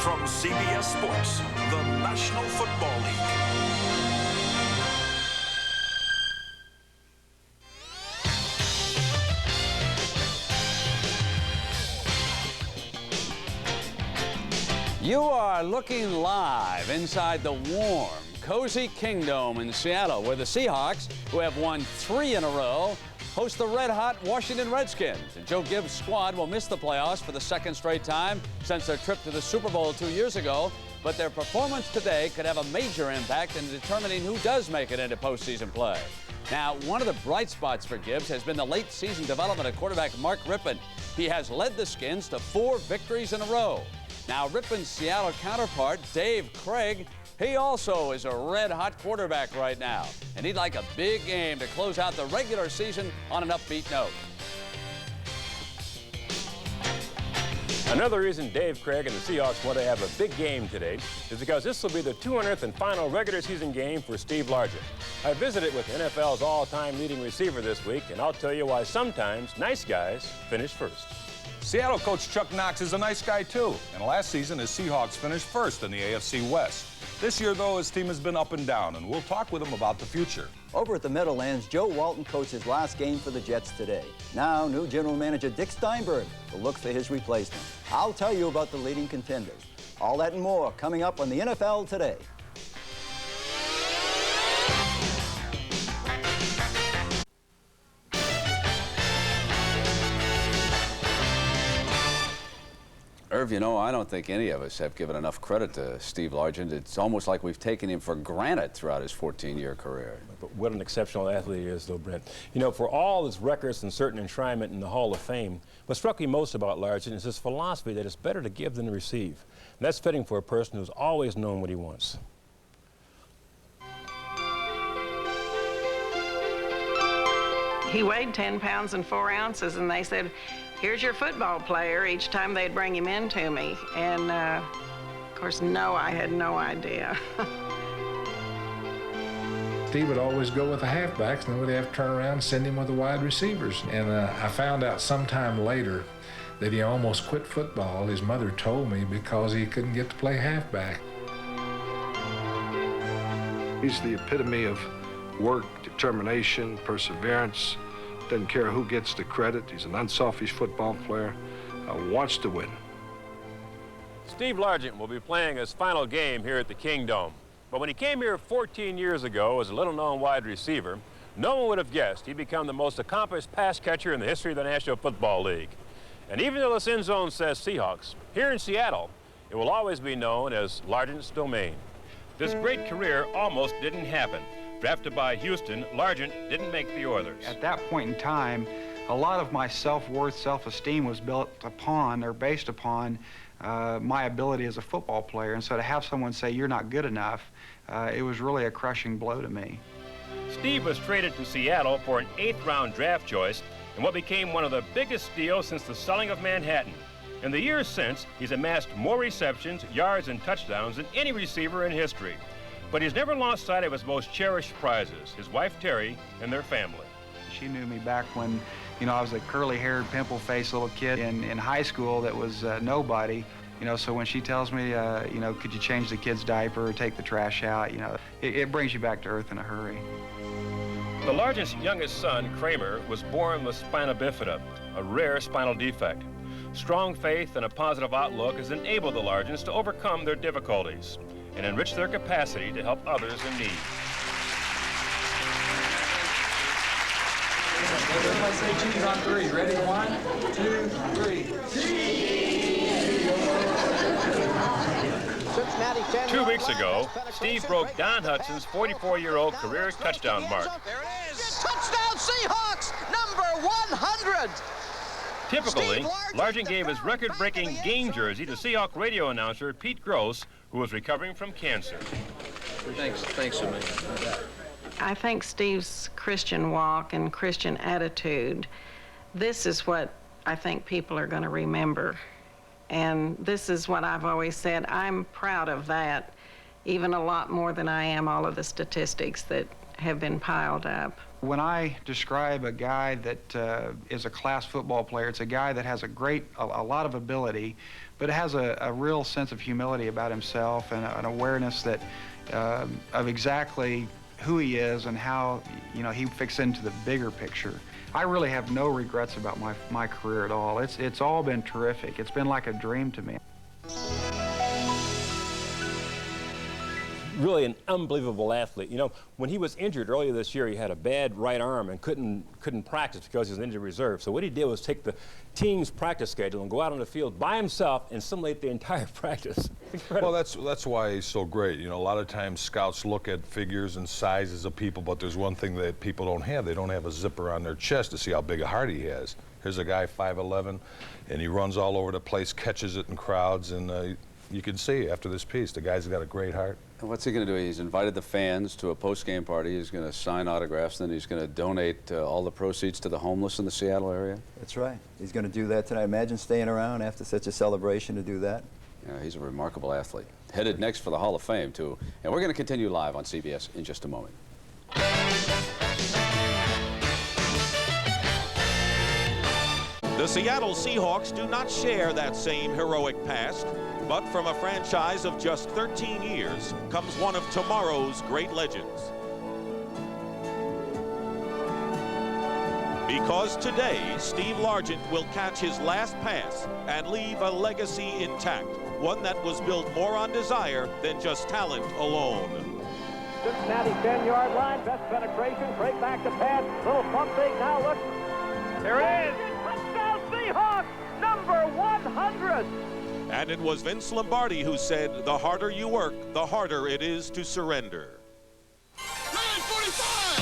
From CBS Sports, the National Football League. You are looking live inside the warm, cozy Kingdome in Seattle, where the Seahawks, who have won 3 in a row, host the red-hot Washington Redskins. And Joe Gibbs' squad will miss the playoffs for the second straight time since their trip to the Super Bowl 2 years ago. But their performance today could have a major impact in determining who does make it into postseason play. Now, one of the bright spots for Gibbs has been the late-season development of quarterback Mark Rypien. He has led the Skins to 4 victories in a row. Now, Rypien's Seattle counterpart, Dave Craig, he also is a red-hot quarterback right now, and he'd like a big game to close out the regular season on an upbeat note. Another reason Dave Craig and the Seahawks want to have a big game today is because this will be the 200th and final regular season game for Steve Largent. I visited with NFL's all-time leading receiver this week, and I'll tell you why sometimes nice guys finish first. Seattle coach Chuck Knox is a nice guy, too. And last season, his Seahawks finished first in the AFC West. This year, though, his team has been up and down, and we'll talk with him about the future. Over at the Meadowlands, Joe Walton coached his last game for the Jets today. Now, new general manager Dick Steinberg will look for his replacement. I'll tell you about the leading contenders. All that and more coming up on the NFL Today. Irv, you know, I don't think any of us have given enough credit to Steve Largent. It's almost like we've taken him for granted throughout his 14-year career. But what an exceptional athlete he is, though, Brent. You know, for all his records and certain enshrinement in the Hall of Fame, what struck me most about Largent is his philosophy that it's better to give than to receive. And that's fitting for a person who's always known what he wants. He weighed 10 pounds and 4 ounces, and they said, "Here's your football player," each time they'd bring him in to me. And, of course, no, I had no idea. Steve would always go with the halfbacks, and then we'd have to turn around and send him with the wide receivers. And I found out sometime later that he almost quit football, his mother told me, because he couldn't get to play halfback. He's the epitome of work, determination, perseverance. Doesn't care who gets the credit. He's an unselfish football player, wants to win. Steve Largent will be playing his final game here at the Kingdome. But when he came here 14 years ago as a little-known wide receiver, no one would have guessed he'd become the most accomplished pass catcher in the history of the National Football League. And even though this end zone says Seahawks, here in Seattle, it will always be known as Largent's domain. This great career almost didn't happen. Drafted by Houston, Largent didn't make the Oilers. At that point in time, a lot of my self-worth, self-esteem was built upon or based upon my ability as a football player. And so to have someone say you're not good enough, it was really a crushing blow to me. Steve was traded to Seattle for an 8th-round draft choice in what became one of the biggest deals since the selling of Manhattan. In the years since, he's amassed more receptions, yards, and touchdowns than any receiver in history. But he's never lost sight of his most cherished prizes, his wife Terry and their family. She knew me back when, you know, I was a curly-haired, pimple-faced little kid in high school that was nobody. You know, so when she tells me, you know, could you change the kid's diaper or take the trash out, you know, it brings you back to earth in a hurry. The Largent's youngest son, Kramer, was born with spina bifida, a rare spinal defect. Strong faith and a positive outlook has enabled the Largents to overcome their difficulties and enrich their capacity to help others in need. Everybody say cheese on 3. Ready? 1, 2, 3. 2 weeks ago, Steve broke Don Hudson's 44-year-old career touchdown mark. There it is! Touchdown Seahawks, number 100! Typically, Largent gave his record-breaking game jersey to Seahawk radio announcer Pete Gross, who was recovering from cancer. Thanks so much. I think Steve's Christian walk and Christian attitude, this is what I think people are going to remember. And this is what I've always said. I'm proud of that, even a lot more than I am all of the statistics that have been piled up. When I describe a guy that is a class football player, it's a guy that has a lot of ability, but has a real sense of humility about himself and an awareness that of exactly who he is and how, you know, he fits into the bigger picture. I really have no regrets about my career at all. It's all been terrific. It's been like a dream to me. Really an unbelievable athlete. You know, when he was injured earlier this year, he had a bad right arm and couldn't practice because he was injured reserve. So what he did was take the team's practice schedule and go out on the field by himself and simulate the entire practice. Well, that's why he's so great. You know, a lot of times scouts look at figures and sizes of people, but there's one thing that people don't have. They don't have a zipper on their chest to see how big a heart he has. Here's a guy 5'11", and he runs all over the place, catches it in crowds, and you can see after this piece, the guy's got a great heart. And what's he going to do? He's invited the fans to a post-game party. He's going to sign autographs, then he's going to donate all the proceeds to the homeless in the Seattle area. That's right. He's going to do that tonight. Imagine staying around after such a celebration to do that. Yeah, he's a remarkable athlete. Headed next for the Hall of Fame, too. And we're going to continue live on CBS in just a moment. The Seattle Seahawks do not share that same heroic past, but from a franchise of just 13 years comes one of tomorrow's great legends. Because today, Steve Largent will catch his last pass and leave a legacy intact, one that was built more on desire than just talent alone. Cincinnati 10-yard line, best penetration, break back to pass, little pump fake, now look. There it is! Touchdown Seahawks, number 100! And it was Vince Lombardi who said, the harder you work, the harder it is to surrender. 9:45!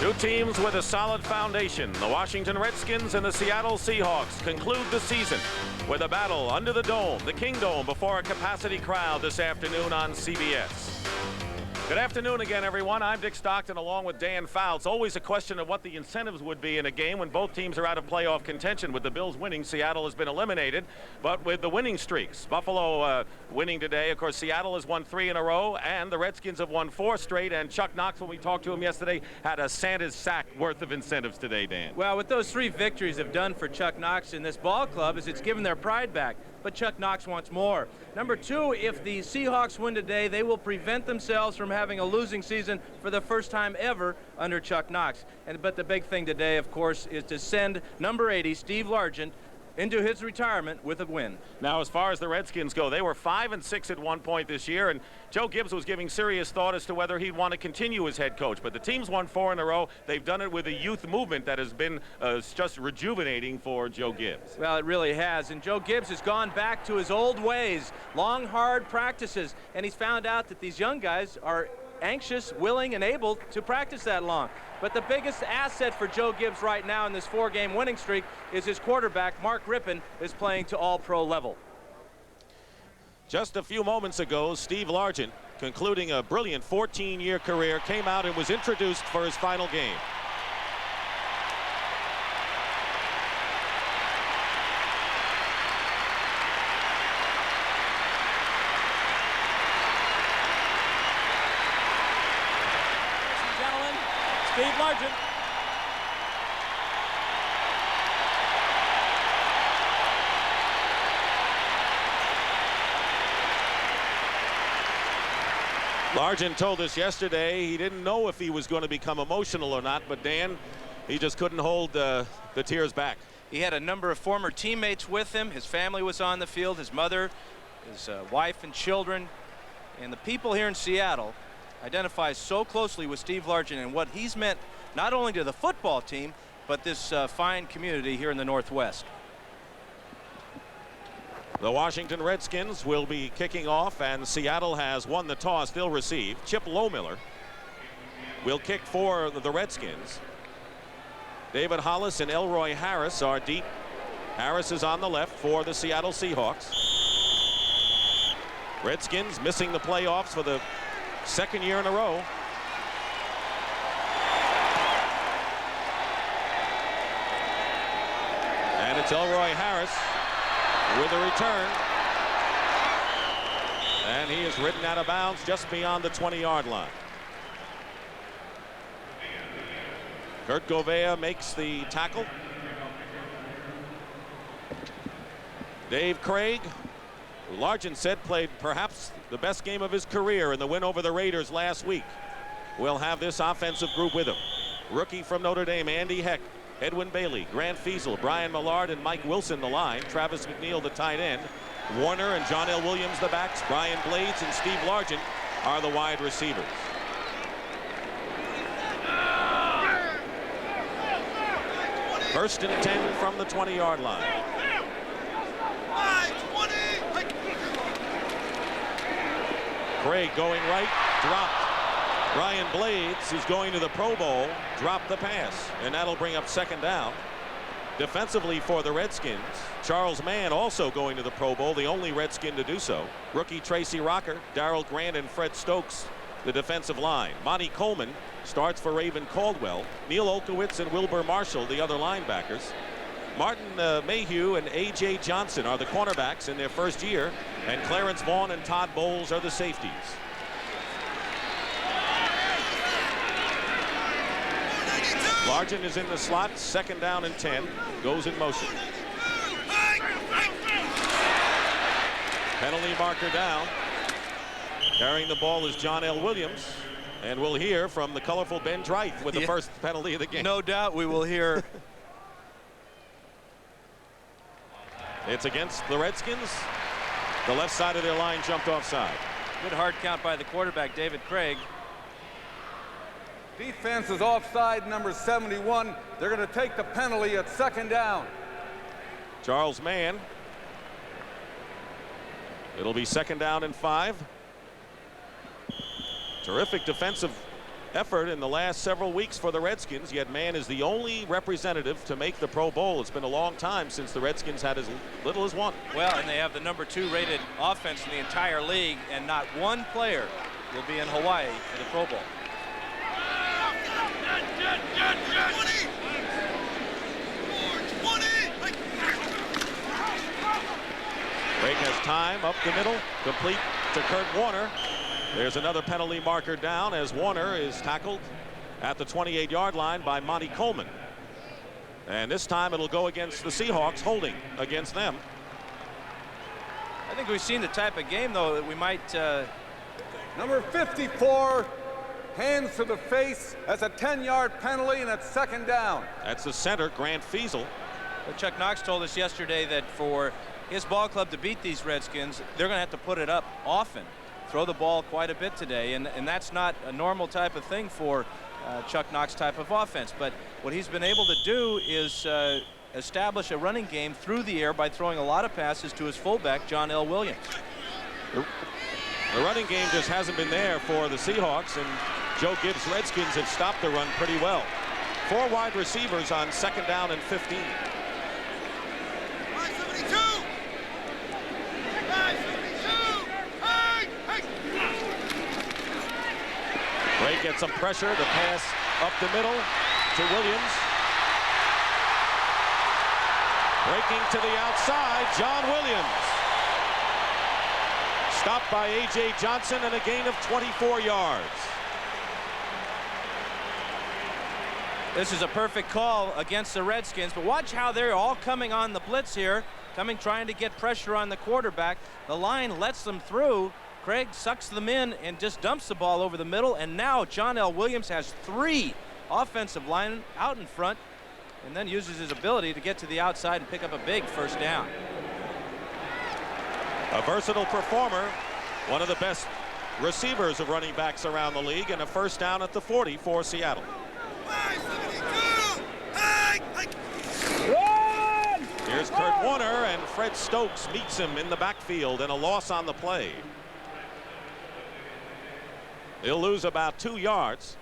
Two teams with a solid foundation, the Washington Redskins and the Seattle Seahawks, conclude the season with a battle under the dome, the Kingdome, before a capacity crowd this afternoon on CBS. Good afternoon again, everyone. I'm Dick Stockton along with Dan Fowle. It's always a question of what the incentives would be in a game when both teams are out of playoff contention. With the Bills winning, Seattle has been eliminated. But with the winning streaks, Buffalo winning today, of course, Seattle has won 3 in a row, and the Redskins have won 4 straight. And Chuck Knox, when we talked to him yesterday, had a Santa's sack worth of incentives today, Dan. Well, what those 3 victories have done for Chuck Knox in this ball club is it's given their pride back. But Chuck Knox wants more. Number 2, if the Seahawks win today, they will prevent themselves from having a losing season for the first time ever under Chuck Knox. But the big thing today, of course, is to send number 80, Steve Largent, into his retirement with a win. Now, as far as the Redskins go, they were 5-6 at one point this year, and Joe Gibbs was giving serious thought as to whether he'd want to continue as head coach. But the team's won 4 in a row. They've done it with a youth movement that has been just rejuvenating for Joe Gibbs. Well, it really has, and Joe Gibbs has gone back to his old ways, long, hard practices, and he's found out that these young guys are anxious, willing, and able to practice that long. But the biggest asset for Joe Gibbs right now in this 4-game winning streak is his quarterback, Mark Rippon, is playing to all-pro level. Just a few moments ago, Steve Largent, concluding a brilliant 14-year career, came out and was introduced for his final game. Steve Largent. Largent told us yesterday he didn't know if he was going to become emotional or not, but Dan, he just couldn't hold the tears back. He had a number of former teammates with him. His family was on the field, his mother, his wife and children, and the people here in Seattle identifies so closely with Steve Largent and what he's meant not only to the football team, but this fine community here in the Northwest. The Washington Redskins will be kicking off, and Seattle has won the toss. They'll receive. Chip Lohmiller will kick for the Redskins. David Hollis and Elroy Harris are deep. Harris is on the left for the Seattle Seahawks. Redskins missing the playoffs for the second year in a row. And it's Elroy Harris with a return. And he is ridden out of bounds just beyond the 20-yard line. Kurt Govea makes the tackle. Dave Craig, who Largent said played perhaps the best game of his career in the win over the Raiders last week, will have this offensive group with him. Rookie from Notre Dame, Andy Heck, Edwin Bailey, Grant Fiesel, Brian Millard, and Mike Wilson the line. Travis McNeil the tight end. Warner and John L. Williams the backs. Brian Blades and Steve Largent are the wide receivers. First and 10 from the 20-yard line. Craig going right, dropped. Brian Blades, who's going to the Pro Bowl, dropped the pass, and that'll bring up second down. Defensively for the Redskins, Charles Mann also going to the Pro Bowl, the only Redskin to do so. Rookie Tracy Rocker, Darrell Grant, and Fred Stokes, the defensive line. Monty Coleman starts for Raven Caldwell. Neil Olkowitz and Wilbur Marshall, the other linebackers. Martin Mayhew and A.J. Johnson are the cornerbacks in their first year, and Clarence Vaughn and Todd Bowles are the safeties. Largent is in the slot, second down and 10, goes in motion. Penalty marker down. Carrying the ball is John L. Williams, and we'll hear from the colorful Ben Dreith with the first penalty of the game. No doubt we will hear. It's against the Redskins. The left side of their line jumped offside. Good hard count by the quarterback, David Craig. Defense is offside, number 71. They're going to take the penalty at second down. Charles Mann. It'll be second down and 5. Terrific defensive effort in the last several weeks for the Redskins, yet Mann is the only representative to make the Pro Bowl. It's been a long time since the Redskins had as little as one. Well, and they have the number 2 rated offense in the entire league, and not one player will be in Hawaii for the Pro Bowl. Craig has time up the middle, complete to Kurt Warner. There's another penalty marker down as Warner is tackled at the 28-yard line by Monty Coleman. And this time it'll go against the Seahawks, holding against them. I think we've seen the type of game, though, that we might... Number 54, hands to the face. That's a 10-yard penalty, and it's second down. That's the center, Grant Fiesel. Well, Chuck Knox told us yesterday that for his ball club to beat these Redskins, they're going to have to put it up often. Throw the ball quite a bit today, and that's not a normal type of thing for Chuck Knox type of offense. But what he's been able to do is establish a running game through the air by throwing a lot of passes to his fullback, John L. Williams. The running game just hasn't been there for the Seahawks, and Joe Gibbs' Redskins have stopped the run pretty well. 4 wide receivers on second down and 15. Ray gets some pressure. The pass up the middle to Williams. Breaking to the outside, John Williams. Stopped by A.J. Johnson and a gain of 24 yards. This is a perfect call against the Redskins, but watch how they're all coming on the blitz here, trying to get pressure on the quarterback. The line lets them through. Craig sucks them in and just dumps the ball over the middle, and now John L. Williams has 3 offensive linemen out in front and then uses his ability to get to the outside and pick up a big first down. A versatile performer, one of the best receivers of running backs around the league, and a first down at the 40 for Seattle. Here's Kurt Warner, and Fred Stokes meets him in the backfield, and a loss on the play. He'll lose about 2 yards.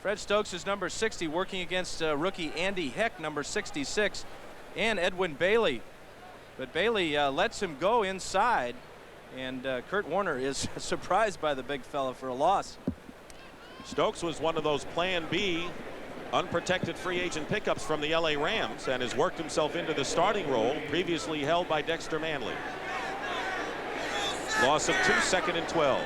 Fred Stokes is number 60, working against rookie Andy Heck, number 66, and Edwin Bailey. But Bailey lets him go inside, and Kurt Warner is surprised by the big fella for a loss. Stokes was one of those Plan B unprotected free agent pickups from the LA Rams and has worked himself into the starting role previously held by Dexter Manley. Loss of 2, 2nd and 12.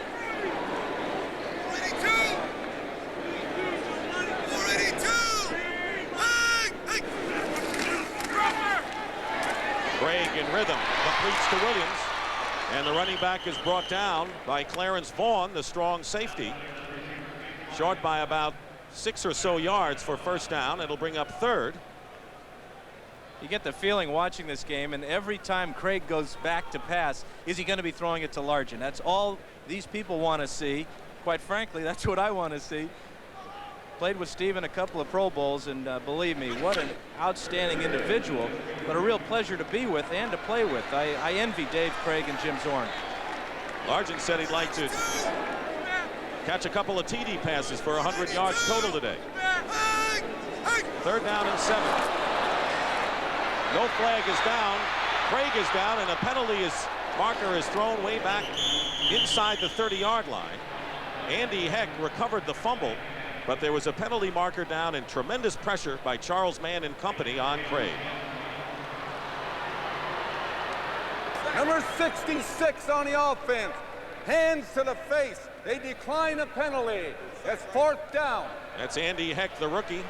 Craig in rhythm, completes to Williams, and the running back is brought down by Clarence Vaughn, the strong safety. Short by about 6 or so yards for first down. It'll bring up 3rd. You get the feeling watching this game, and every time Craig goes back to pass, is he going to be throwing it to Largent? That's all these people want to see. Quite frankly, that's what I want to see. Played with Steve in a couple of Pro Bowls, and believe me, what an outstanding individual, but a real pleasure to be with and to play with. I envy Dave Craig and Jim Zorn. Largent said he'd like to catch a couple of TD passes for 100 yards total today. 3rd down and 7. No flag is down. Craig is down, and a penalty marker is thrown way back inside the 30-yard line. Andy Heck recovered the fumble, but there was a penalty marker down and tremendous pressure by Charles Mann and company on Craig. Number 66 on the offense. Hands to the face. They decline a penalty. It's 4th down. That's Andy Heck, the rookie.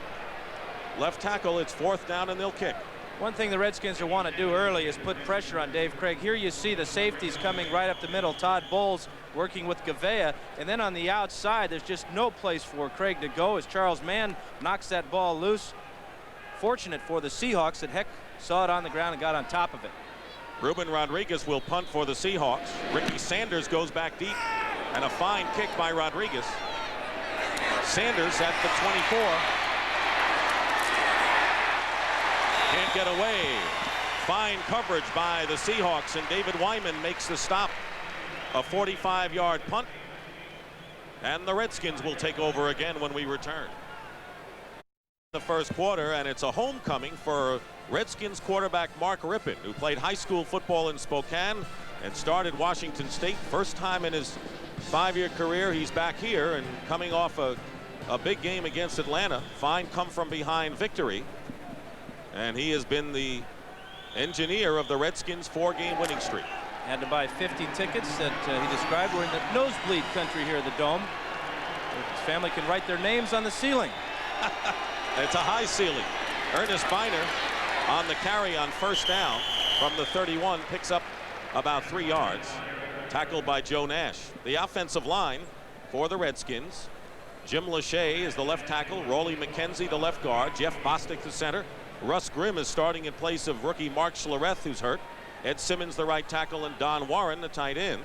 Left tackle, it's 4th down, and they'll kick. One thing the Redskins will want to do early is put pressure on Dave Craig. Here you see the safeties coming right up the middle. Todd Bowles working with Gavea, and then on the outside there's just no place for Craig to go as Charles Mann knocks that ball loose. Fortunate for the Seahawks that Heck saw it on the ground and got on top of it. Ruben Rodriguez will punt for the Seahawks. Ricky Sanders goes back deep, and a fine kick by Rodriguez. Sanders at the 24. Can't get away. Fine coverage by the Seahawks, and David Wyman makes the stop. A 45-yard punt, and the Redskins will take over again when we return. The first quarter, and it's a homecoming for Redskins quarterback Mark Rippon, who played high school football in Spokane and started Washington State. First time in his 5-year career he's back here, and coming off a big game against Atlanta. Fine come-from-behind victory. And he has been the engineer of the Redskins' 4-game winning streak. Had to buy 50 tickets that he described. We're in the nosebleed country here at the Dome. His family can write their names on the ceiling. It's a high ceiling. Ernest Biner on the carry on first down from the 31 picks up about 3 yards. Tackled by Joe Nash. The offensive line for the Redskins. Jim Lachey is the left tackle. Rollie McKenzie, the left guard. Jeff Bostic, the center. Russ Grimm is starting in place of rookie Mark Schlereth, who's hurt. Ed Simmons, the right tackle, and Don Warren, the tight end.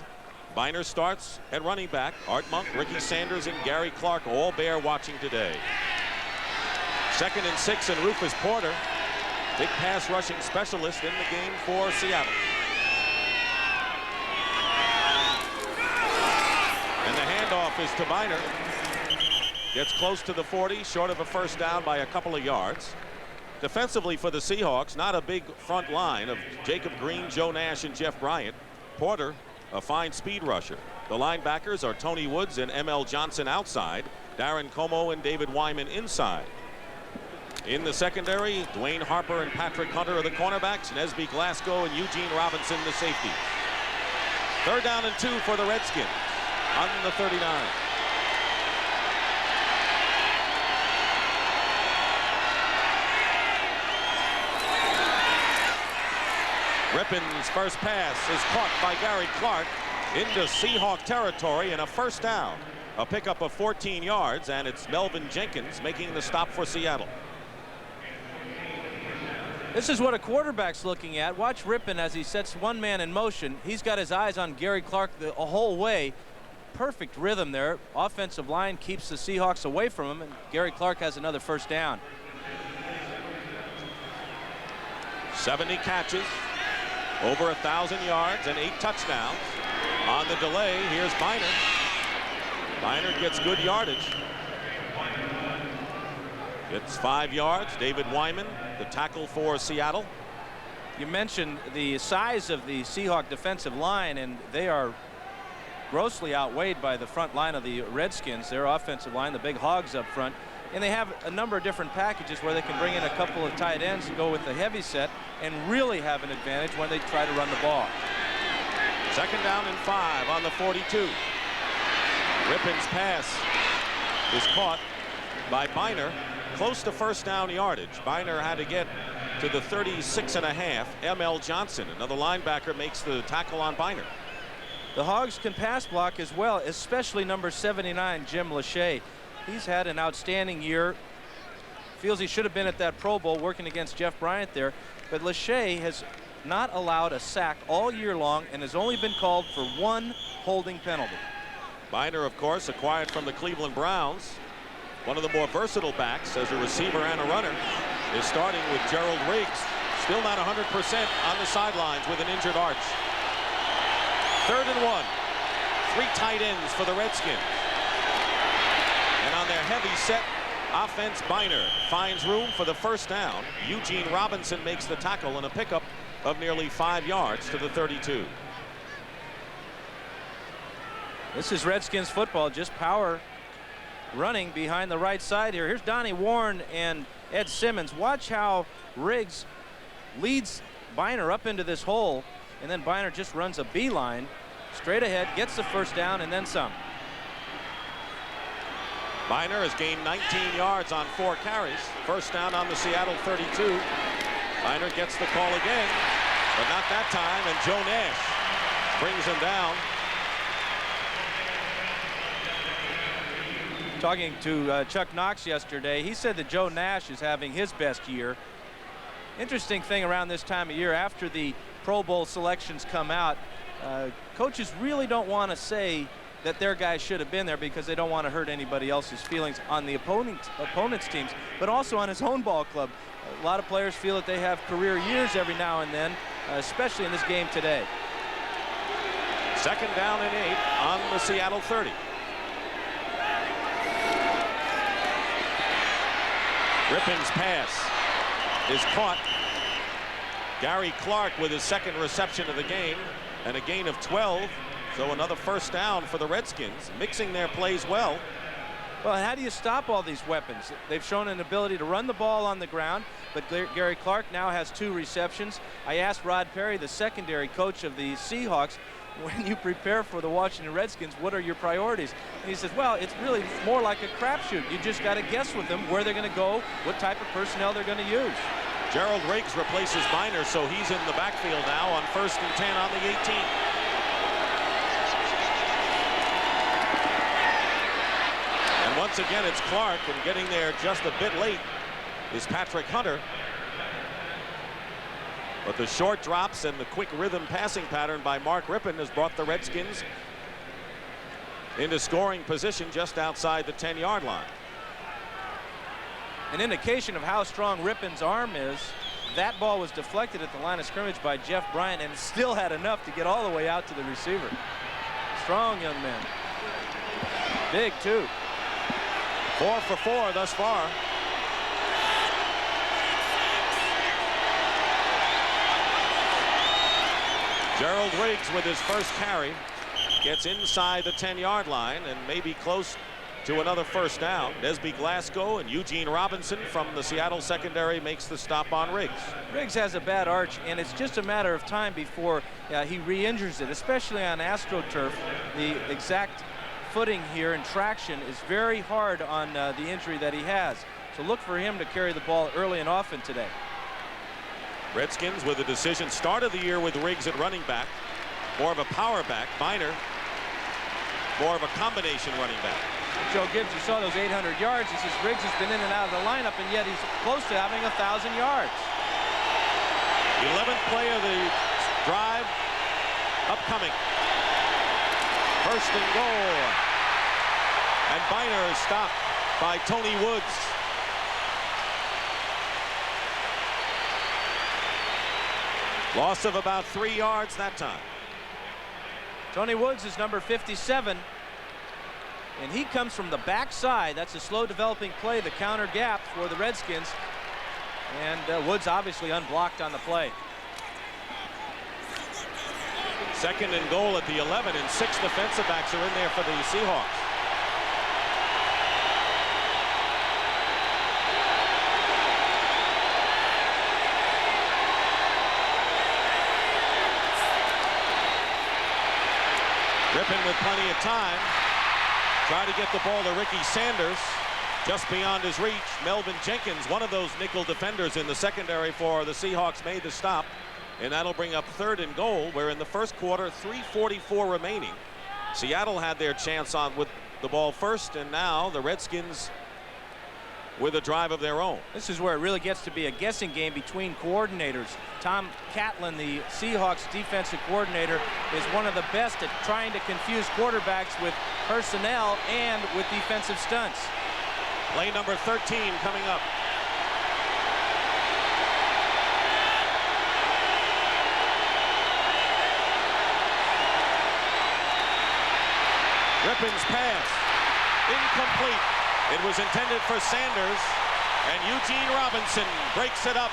Biner starts at running back. Art Monk, Ricky Sanders, and Gary Clark all bear watching today. 2nd and 6, and Rufus Porter, big pass rushing specialist in the game for Seattle. And the handoff is to Biner. Gets close to the 40, short of a first down by a couple of yards. Defensively for the Seahawks, not a big front line of Jacob Green, Joe Nash, and Jeff Bryant. Porter, a fine speed rusher. The linebackers are Tony Woods and M.L. Johnson outside. Darren Como and David Wyman inside. In the secondary, Dwayne Harper and Patrick Hunter are the cornerbacks. Nesby Glasgow and Eugene Robinson the safeties. 3rd down and 2 for the Redskins on the 39. Rippon's first pass is caught by Gary Clark into Seahawk territory, and a first down. A pickup of 14 yards, and it's Melvin Jenkins making the stop for Seattle. This is what a quarterback's looking at. Watch Rippon as he sets one man in motion. He's got his eyes on Gary Clark the whole way. Perfect rhythm there. Offensive line keeps the Seahawks away from him, and Gary Clark has another first down. 70 catches, over 1,000 yards, and 8 touchdowns. On the delay, here's Biner. Biner gets good yardage. It's 5 yards. David Wyman, the tackle for Seattle. You mentioned the size of the Seahawk defensive line, and they are grossly outweighed by the front line of the Redskins, their offensive line, the big hogs up front. And they have a number of different packages where they can bring in a couple of tight ends and go with the heavy set and really have an advantage when they try to run the ball. 2nd down and 5 on the 42. Rippon's pass is caught by Biner, close to 1st down yardage. Biner had to get to the 36.5. M.L. Johnson, another linebacker, makes the tackle on Biner. The Hogs can pass block as well, especially number 79, Jim Lachey. He's had an outstanding year. Feels he should have been at that Pro Bowl working against Jeff Bryant there. But Lachey has not allowed a sack all year long and has only been called for 1 holding penalty. Biner, of course, acquired from the Cleveland Browns. One of the more versatile backs as a receiver and a runner, is starting with Gerald Riggs. Still not 100% on the sidelines with an injured arch. 3rd and 1. 3 tight ends for the Redskins. And on their heavy set offense, Biner finds room for the 1st down. Eugene Robinson makes the tackle and a pickup of nearly 5 yards to the 32. This is Redskins football, just power running behind the right side here. Here's Donnie Warren and Ed Simmons. Watch how Riggs leads Biner up into this hole, and then Biner just runs a beeline straight ahead, gets the 1st down, and then some. Biner has gained 19 yards on 4 carries. 1st down on the Seattle 32. Biner gets the call again, but not that time, and Joe Nash brings him down. Talking to Chuck Knox yesterday, he said that Joe Nash is having his best year. Interesting thing around this time of year, after the Pro Bowl selections come out, coaches really don't want to say that their guys should have been there because they don't want to hurt anybody else's feelings on the opponent's teams, but also on his own ball club. A lot of players feel that they have career years every now and then, especially in this game today. 2nd down and 8 on the Seattle 30. Rippon's pass is caught. Gary Clark with his 2nd reception of the game and a gain of 12. So another 1st down for the Redskins, mixing their plays well. Well, how do you stop all these weapons? They've shown an ability to run the ball on the ground, but Gary Clark now has 2 receptions. I asked Rod Perry, the secondary coach of the Seahawks, when you prepare for the Washington Redskins, what are your priorities? And he says, well, it's really more like a crapshoot. You just got to guess with them where they're going to go, what type of personnel they're going to use. Gerald Riggs replaces Biner, so he's in the backfield now on 1st and 10 on the 18. And once again, it's Clark, and getting there just a bit late is Patrick Hunter. But the short drops and the quick rhythm passing pattern by Mark Rippon has brought the Redskins into scoring position just outside the 10-yard line. An indication of how strong Rippon's arm is. That ball was deflected at the line of scrimmage by Jeff Bryant and still had enough to get all the way out to the receiver. Strong young man. Big, too. 4 for 4 thus far. Gerald Riggs with his 1st carry gets inside the 10-yard line and maybe close to another 1st down. Nesby Glasgow and Eugene Robinson from the Seattle secondary makes the stop on Riggs. Riggs has a bad arch, and it's just a matter of time before he re-injures it, especially on AstroTurf. The exact footing here and traction is very hard on the injury that he has. So look for him to carry the ball early and often today. Redskins with a decision start of the year with Riggs at running back. More of a power back. Biner, more of a combination running back. Joe Gibbs, you saw those 800 yards. He says Riggs has been in and out of the lineup, and yet he's close to having 1,000 yards. 11th play of the drive upcoming. 1st and goal. And Biner is stopped by Tony Woods. Loss of about 3 yards that time. Tony Woods is number 57. And he comes from the backside. That's a slow developing play, the counter gap for the Redskins. And Woods obviously unblocked on the play. 2nd and goal at the 11, and 6 defensive backs are in there for the Seahawks. Rippon with plenty of time. Try to get the ball to Ricky Sanders. Just beyond his reach. Melvin Jenkins, one of those nickel defenders in the secondary for the Seahawks, made the stop. And that'll bring up 3rd and goal, where in the first quarter, 3:44 remaining. Seattle had their chance on with the ball first, and now the Redskins with a drive of their own. This is where it really gets to be a guessing game between coordinators. Tom Catlin, the Seahawks defensive coordinator, is one of the best at trying to confuse quarterbacks with personnel and with defensive stunts. Play number 13 coming up. Rippon's pass, incomplete. It was intended for Sanders, and Eugene Robinson breaks it up,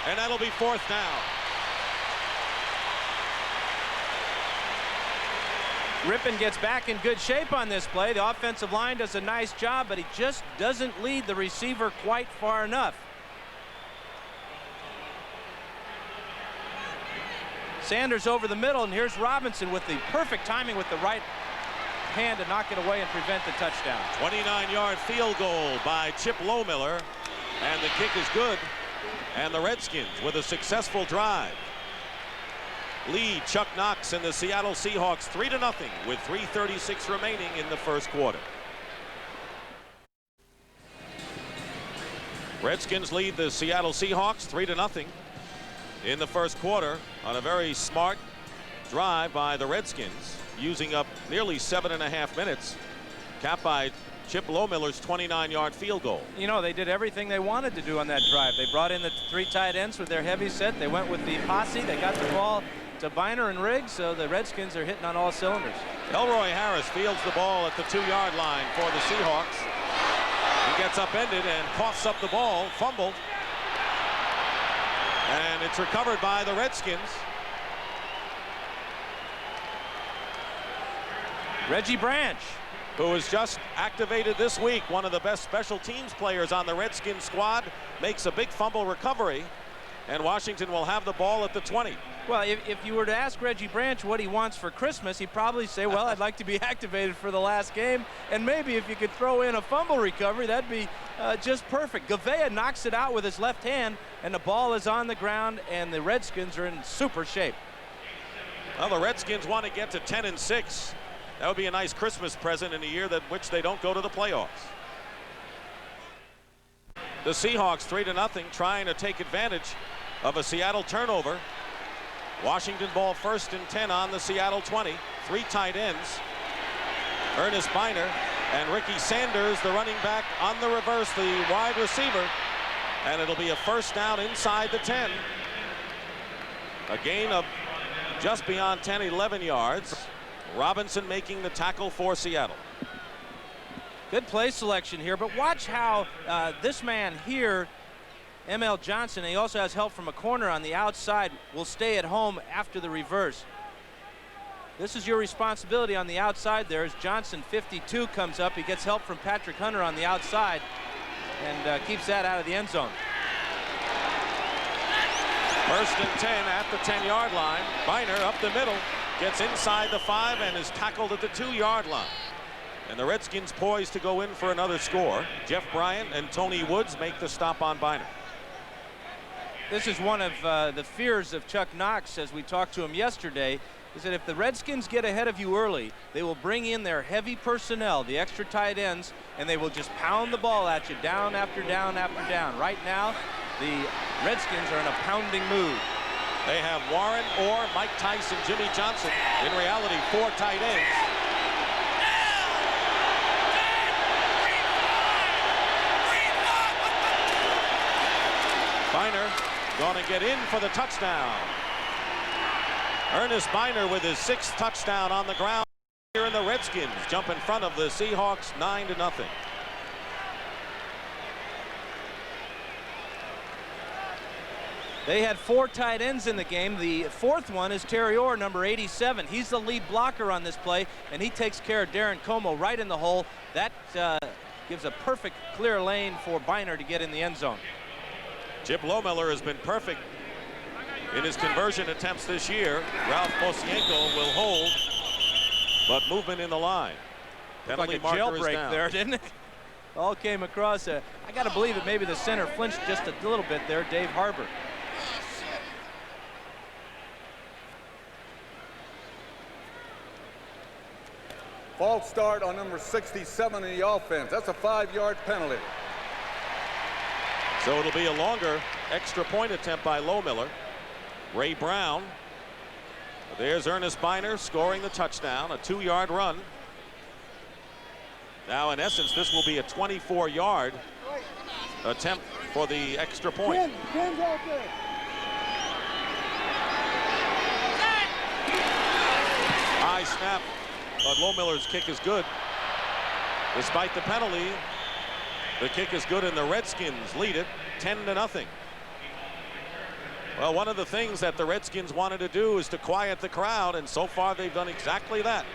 and that'll be 4th down. Rippon gets back in good shape on this play. The offensive line does a nice job, but he just doesn't lead the receiver quite far enough. Sanders over the middle, and here's Robinson with the perfect timing with the right hand to knock it away and prevent the touchdown. 29-yard field goal by Chip Lohmiller, and the kick is good. And the Redskins with a successful drive lead Chuck Knox and the Seattle Seahawks 3-0 with 3:36 remaining in the first quarter. Redskins lead the Seattle Seahawks 3-0 in the first quarter on a very smart drive by the Redskins, using up nearly 7.5 minutes, capped by Chip Lohmiller's 29-yard field goal. You know, they did everything they wanted to do on that drive. They brought in the 3 tight ends with their heavy set. They went with the posse. They got the ball to Biner and Riggs, so the Redskins are hitting on all cylinders. Elroy Harris fields the ball at the 2-yard line for the Seahawks. He gets upended and coughs up the ball, fumbled. And it's recovered by the Redskins. Reggie Branch, who was just activated this week, one of the best special teams players on the Redskins squad, makes a big fumble recovery, and Washington will have the ball at the 20. Well, if you were to ask Reggie Branch what he wants for Christmas, he'd probably say, well, I'd like to be activated for the last game, and maybe if you could throw in a fumble recovery, that'd be just perfect. Gavea knocks it out with his left hand, and the ball is on the ground, and the Redskins are in super shape. Well, the Redskins want to get to 10-6. That would be a nice Christmas present in a year that which they don't go to the playoffs. The Seahawks 3-0, trying to take advantage of a Seattle turnover. Washington ball 1st and 10 on the Seattle 20. 3 tight ends. Ernest Biner and Ricky Sanders, the running back, on the reverse, the wide receiver. And it'll be a 1st down inside the 10. A gain of just beyond 10, 11 yards. Robinson making the tackle for Seattle. Good play selection here, but watch how this man here, M.L. Johnson, and he also has help from a corner on the outside, will stay at home after the reverse. This is your responsibility on the outside there as Johnson, 52, comes up. He gets help from Patrick Hunter on the outside and keeps that out of the end zone. 1st and 10 at the 10-yard line. Biner up the middle, gets inside the 5 and is tackled at the 2-yard line. And the Redskins poised to go in for another score. Jeff Bryant and Tony Woods make the stop on Biner. This is one of the fears of Chuck Knox as we talked to him yesterday, is that if the Redskins get ahead of you early, they will bring in their heavy personnel, the extra tight ends, and they will just pound the ball at you down after down after down. Right now, the Redskins are in a pounding mood. They have Warren, Orr, Mike Tice, and Jimmy Johnson. In reality, 4 tight ends. Biner going to get in for the touchdown. Ernest Biner with his 6th touchdown on the ground here and the Redskins jump in front of the Seahawks 9-0. They had 4 tight ends in the game. The fourth one is Terry Orr, number 87. He's the lead blocker on this play, and he takes care of Darren Como right in the hole. That gives a perfect clear lane for Biner to get in the end zone. Chip Lohmiller has been perfect in his conversion attempts this year. Ralph Bosienko will hold, but movement in the line. Penalty Like a jailbreak there, didn't it? All came across. I got to believe that maybe the center flinched just a little bit there, Dave Harbor. False start on number 67 in the offense. That's a 5-yard penalty. So it'll be a longer extra point attempt by Lohmiller. Ray Brown. There's Ernest Biner scoring the touchdown, a 2-yard run. Now, in essence, this will be a 24-yard attempt for the extra point. High snap, but Lohmiller's kick is good. Despite the penalty, the kick is good, and the Redskins lead it 10-0. Well, one of the things that the Redskins wanted to do is to quiet the crowd, and so far they've done exactly that.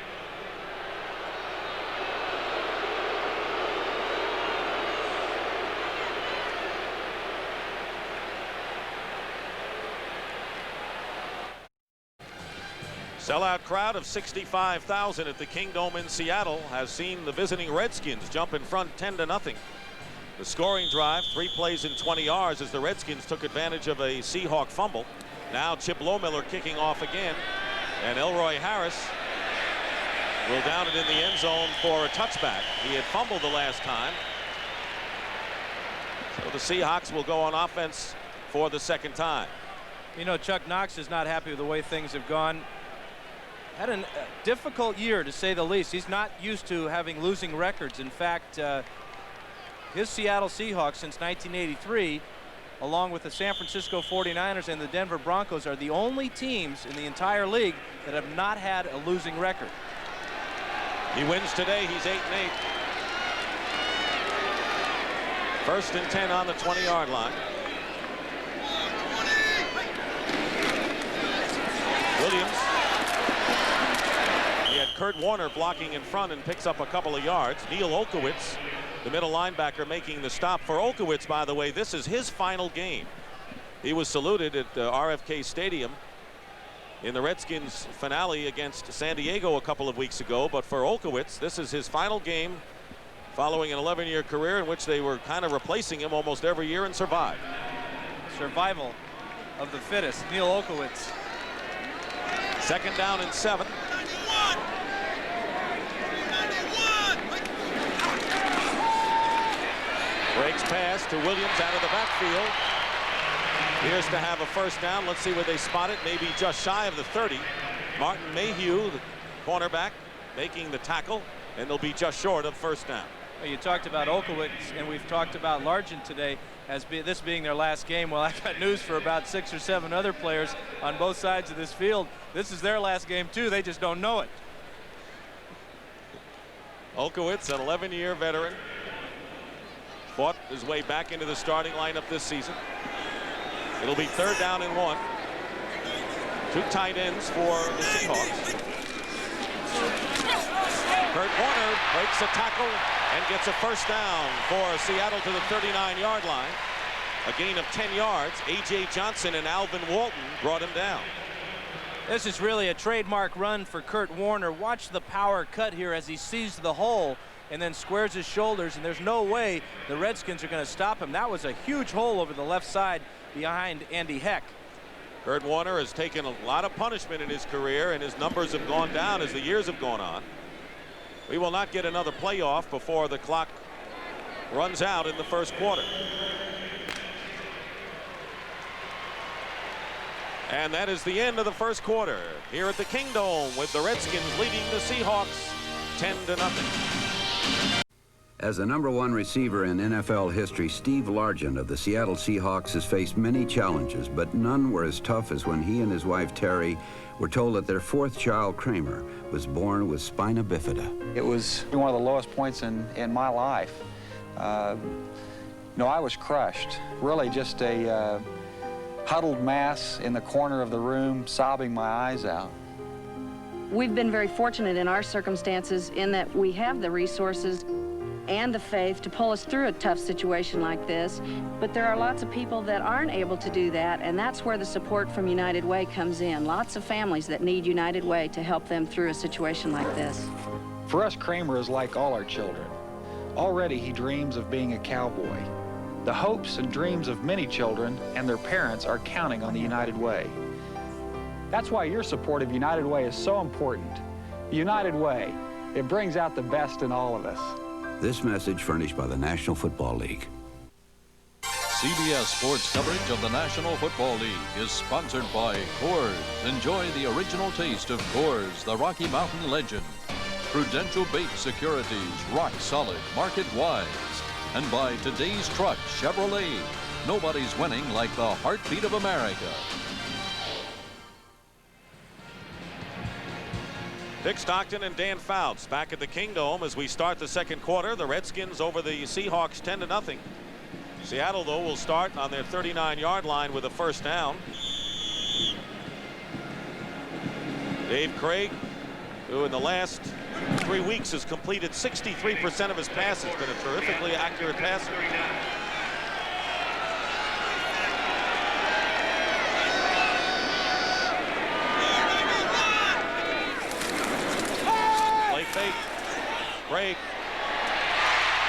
Sellout crowd of 65,000 at the Kingdome in Seattle has seen the visiting Redskins jump in front 10-0. The scoring drive, 3 plays in 20 yards as the Redskins took advantage of a Seahawk fumble. Now Chip Lohmiller kicking off again, and Elroy Harris will down it in the end zone for a touchback. He had fumbled the last time. So the Seahawks will go on offense for the second time. You know, Chuck Knox is not happy with the way things have gone. Had a difficult year, to say the least. He's not used to having losing records. In fact, his Seattle Seahawks since 1983, along with the San Francisco 49ers and the Denver Broncos, are the only teams in the entire league that have not had a losing record. He wins today. He's 8-8. 1st and 10 on the 20-yard line. Williams. He had Kurt Warner blocking in front and picks up a couple of yards. Neil Olkowitz, the middle linebacker, making the stop. For Olkowitz, by the way, this is his final game. He was saluted at RFK Stadium in the Redskins finale against San Diego a couple of weeks ago. But for Olkowitz, this is his final game following an 11-year career in which they were kind of replacing him almost every year and survived. Survival of the fittest. Neil Olkowitz. 2nd down and 7. Breaks pass to Williams out of the backfield. Here's to have a 1st down. Let's see where they spot it. Maybe just shy of the 30. Martin Mayhew, the cornerback, making the tackle, and they'll be just short of 1st down. Well, you talked about Olkowitz, and we've talked about Largent today as this being their last game. Well, I've got news for about 6 or 7 other players on both sides of this field. This is their last game, too. They just don't know it. Olkowitz, an 11-year veteran, fought his way back into the starting lineup this season. It'll be 3rd down and 1. 2 tight ends for the Seahawks. Kurt Warner breaks a tackle and gets a 1st down for Seattle to the 39-yard line. A gain of 10 yards. A.J. Johnson and Alvin Walton brought him down. This is really a trademark run for Kurt Warner. Watch the power cut here as he sees the hole and then squares his shoulders, and there's no way the Redskins are going to stop him. That was a huge hole over the left side behind Andy Heck. Kurt Warner has taken a lot of punishment in his career, and his numbers have gone down as the years have gone on. We will not get another playoff before the clock runs out in the 1st quarter. And that is the end of the 1st quarter here at the Kingdome, with the Redskins leading the Seahawks 10-0. As the #1 receiver in NFL history, Steve Largent of the Seattle Seahawks has faced many challenges, but none were as tough as when he and his wife Terry were told that their 4th child, Kramer, was born with spina bifida. It was one of the lowest points in my life. I was crushed, really just a huddled mass in the corner of the room, sobbing my eyes out. We've been very fortunate in our circumstances in that we have the resources and the faith to pull us through a tough situation like this. But there are lots of people that aren't able to do that, and that's where the support from United Way comes in. Lots of families that need United Way to help them through a situation like this. For us, Kramer is like all our children. Already he dreams of being a cowboy. The hopes and dreams of many children and their parents are counting on the United Way. That's why your support of United Way is so important. United Way, it brings out the best in all of us. This message furnished by the National Football League. CBS Sports coverage of the National Football League is sponsored by Coors. Enjoy the original taste of Coors, the Rocky Mountain legend. Prudential Bates Securities, rock solid, market wise. And by Today's Truck, Chevrolet. Nobody's winning like the heartbeat of America. Dick Stockton and Dan Fouts back at the Kingdome as we start the second quarter. The Redskins over the Seahawks 10-0. Seattle, though, will start on their 39-yard line with a first down. Dave Craig, who in the last 3 weeks has completed 63% of his passes, been a terrifically accurate passer. Play fake. Craig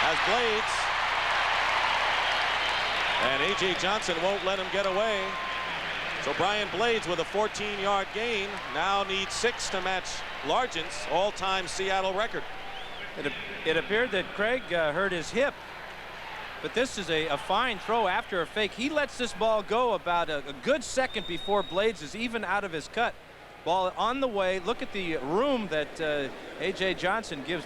has Blades. And A.J. Johnson won't let him get away. So Brian Blades with a 14-yard gain now needs 6 to match Largent's all-time Seattle record. It appeared that Craig hurt his hip, but this is a fine throw after a fake. He lets this ball go about a good second before Blades is even out of his cut. Ball on the way. Look at the room that A.J. Johnson gives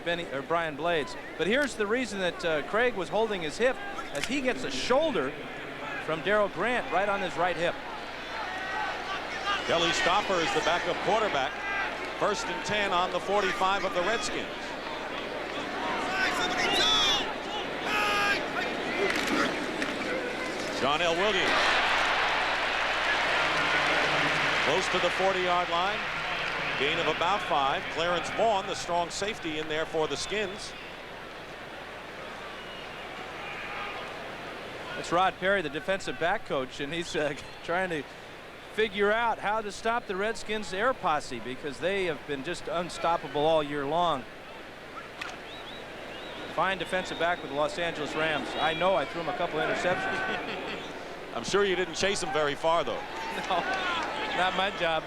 Brian Blades. But here's the reason that Craig was holding his hip, as he gets a shoulder from Darryl Grant right on his right hip. Kelly Stopper is the backup quarterback. 1st and 10 on the 45 of the Redskins. John L. Williams. Close to the 40-yard line. Gain of about 5. Clarence Vaughn, the strong safety, in there for the Skins. That's Rod Perry, the defensive back coach, and he's trying to figure out how to stop the Redskins' air posse, because they have been just unstoppable all year long. Fine defensive back with the Los Angeles Rams. I know I threw him a couple interceptions. I'm sure you didn't chase him very far, though. No, not my job.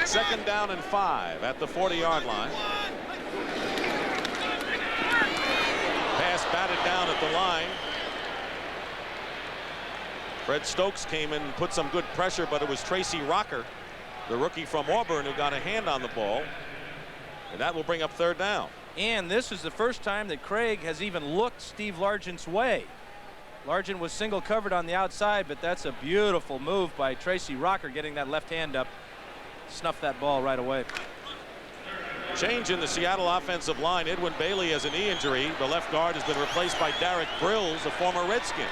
2nd down and 5 at the 40-yard line. Pass batted down at the line. Fred Stokes came in and put some good pressure, but it was Tracy Rocker, the rookie from Auburn, who got a hand on the ball. And that will bring up 3rd down. And this is the first time that Craig has even looked Steve Largent's way. Largent was single covered on the outside, but that's a beautiful move by Tracy Rocker, getting that left hand up. Snuffed that ball right away. Change in the Seattle offensive line. Edwin Bailey has a knee injury. The left guard has been replaced by Derek Brills, a former Redskin.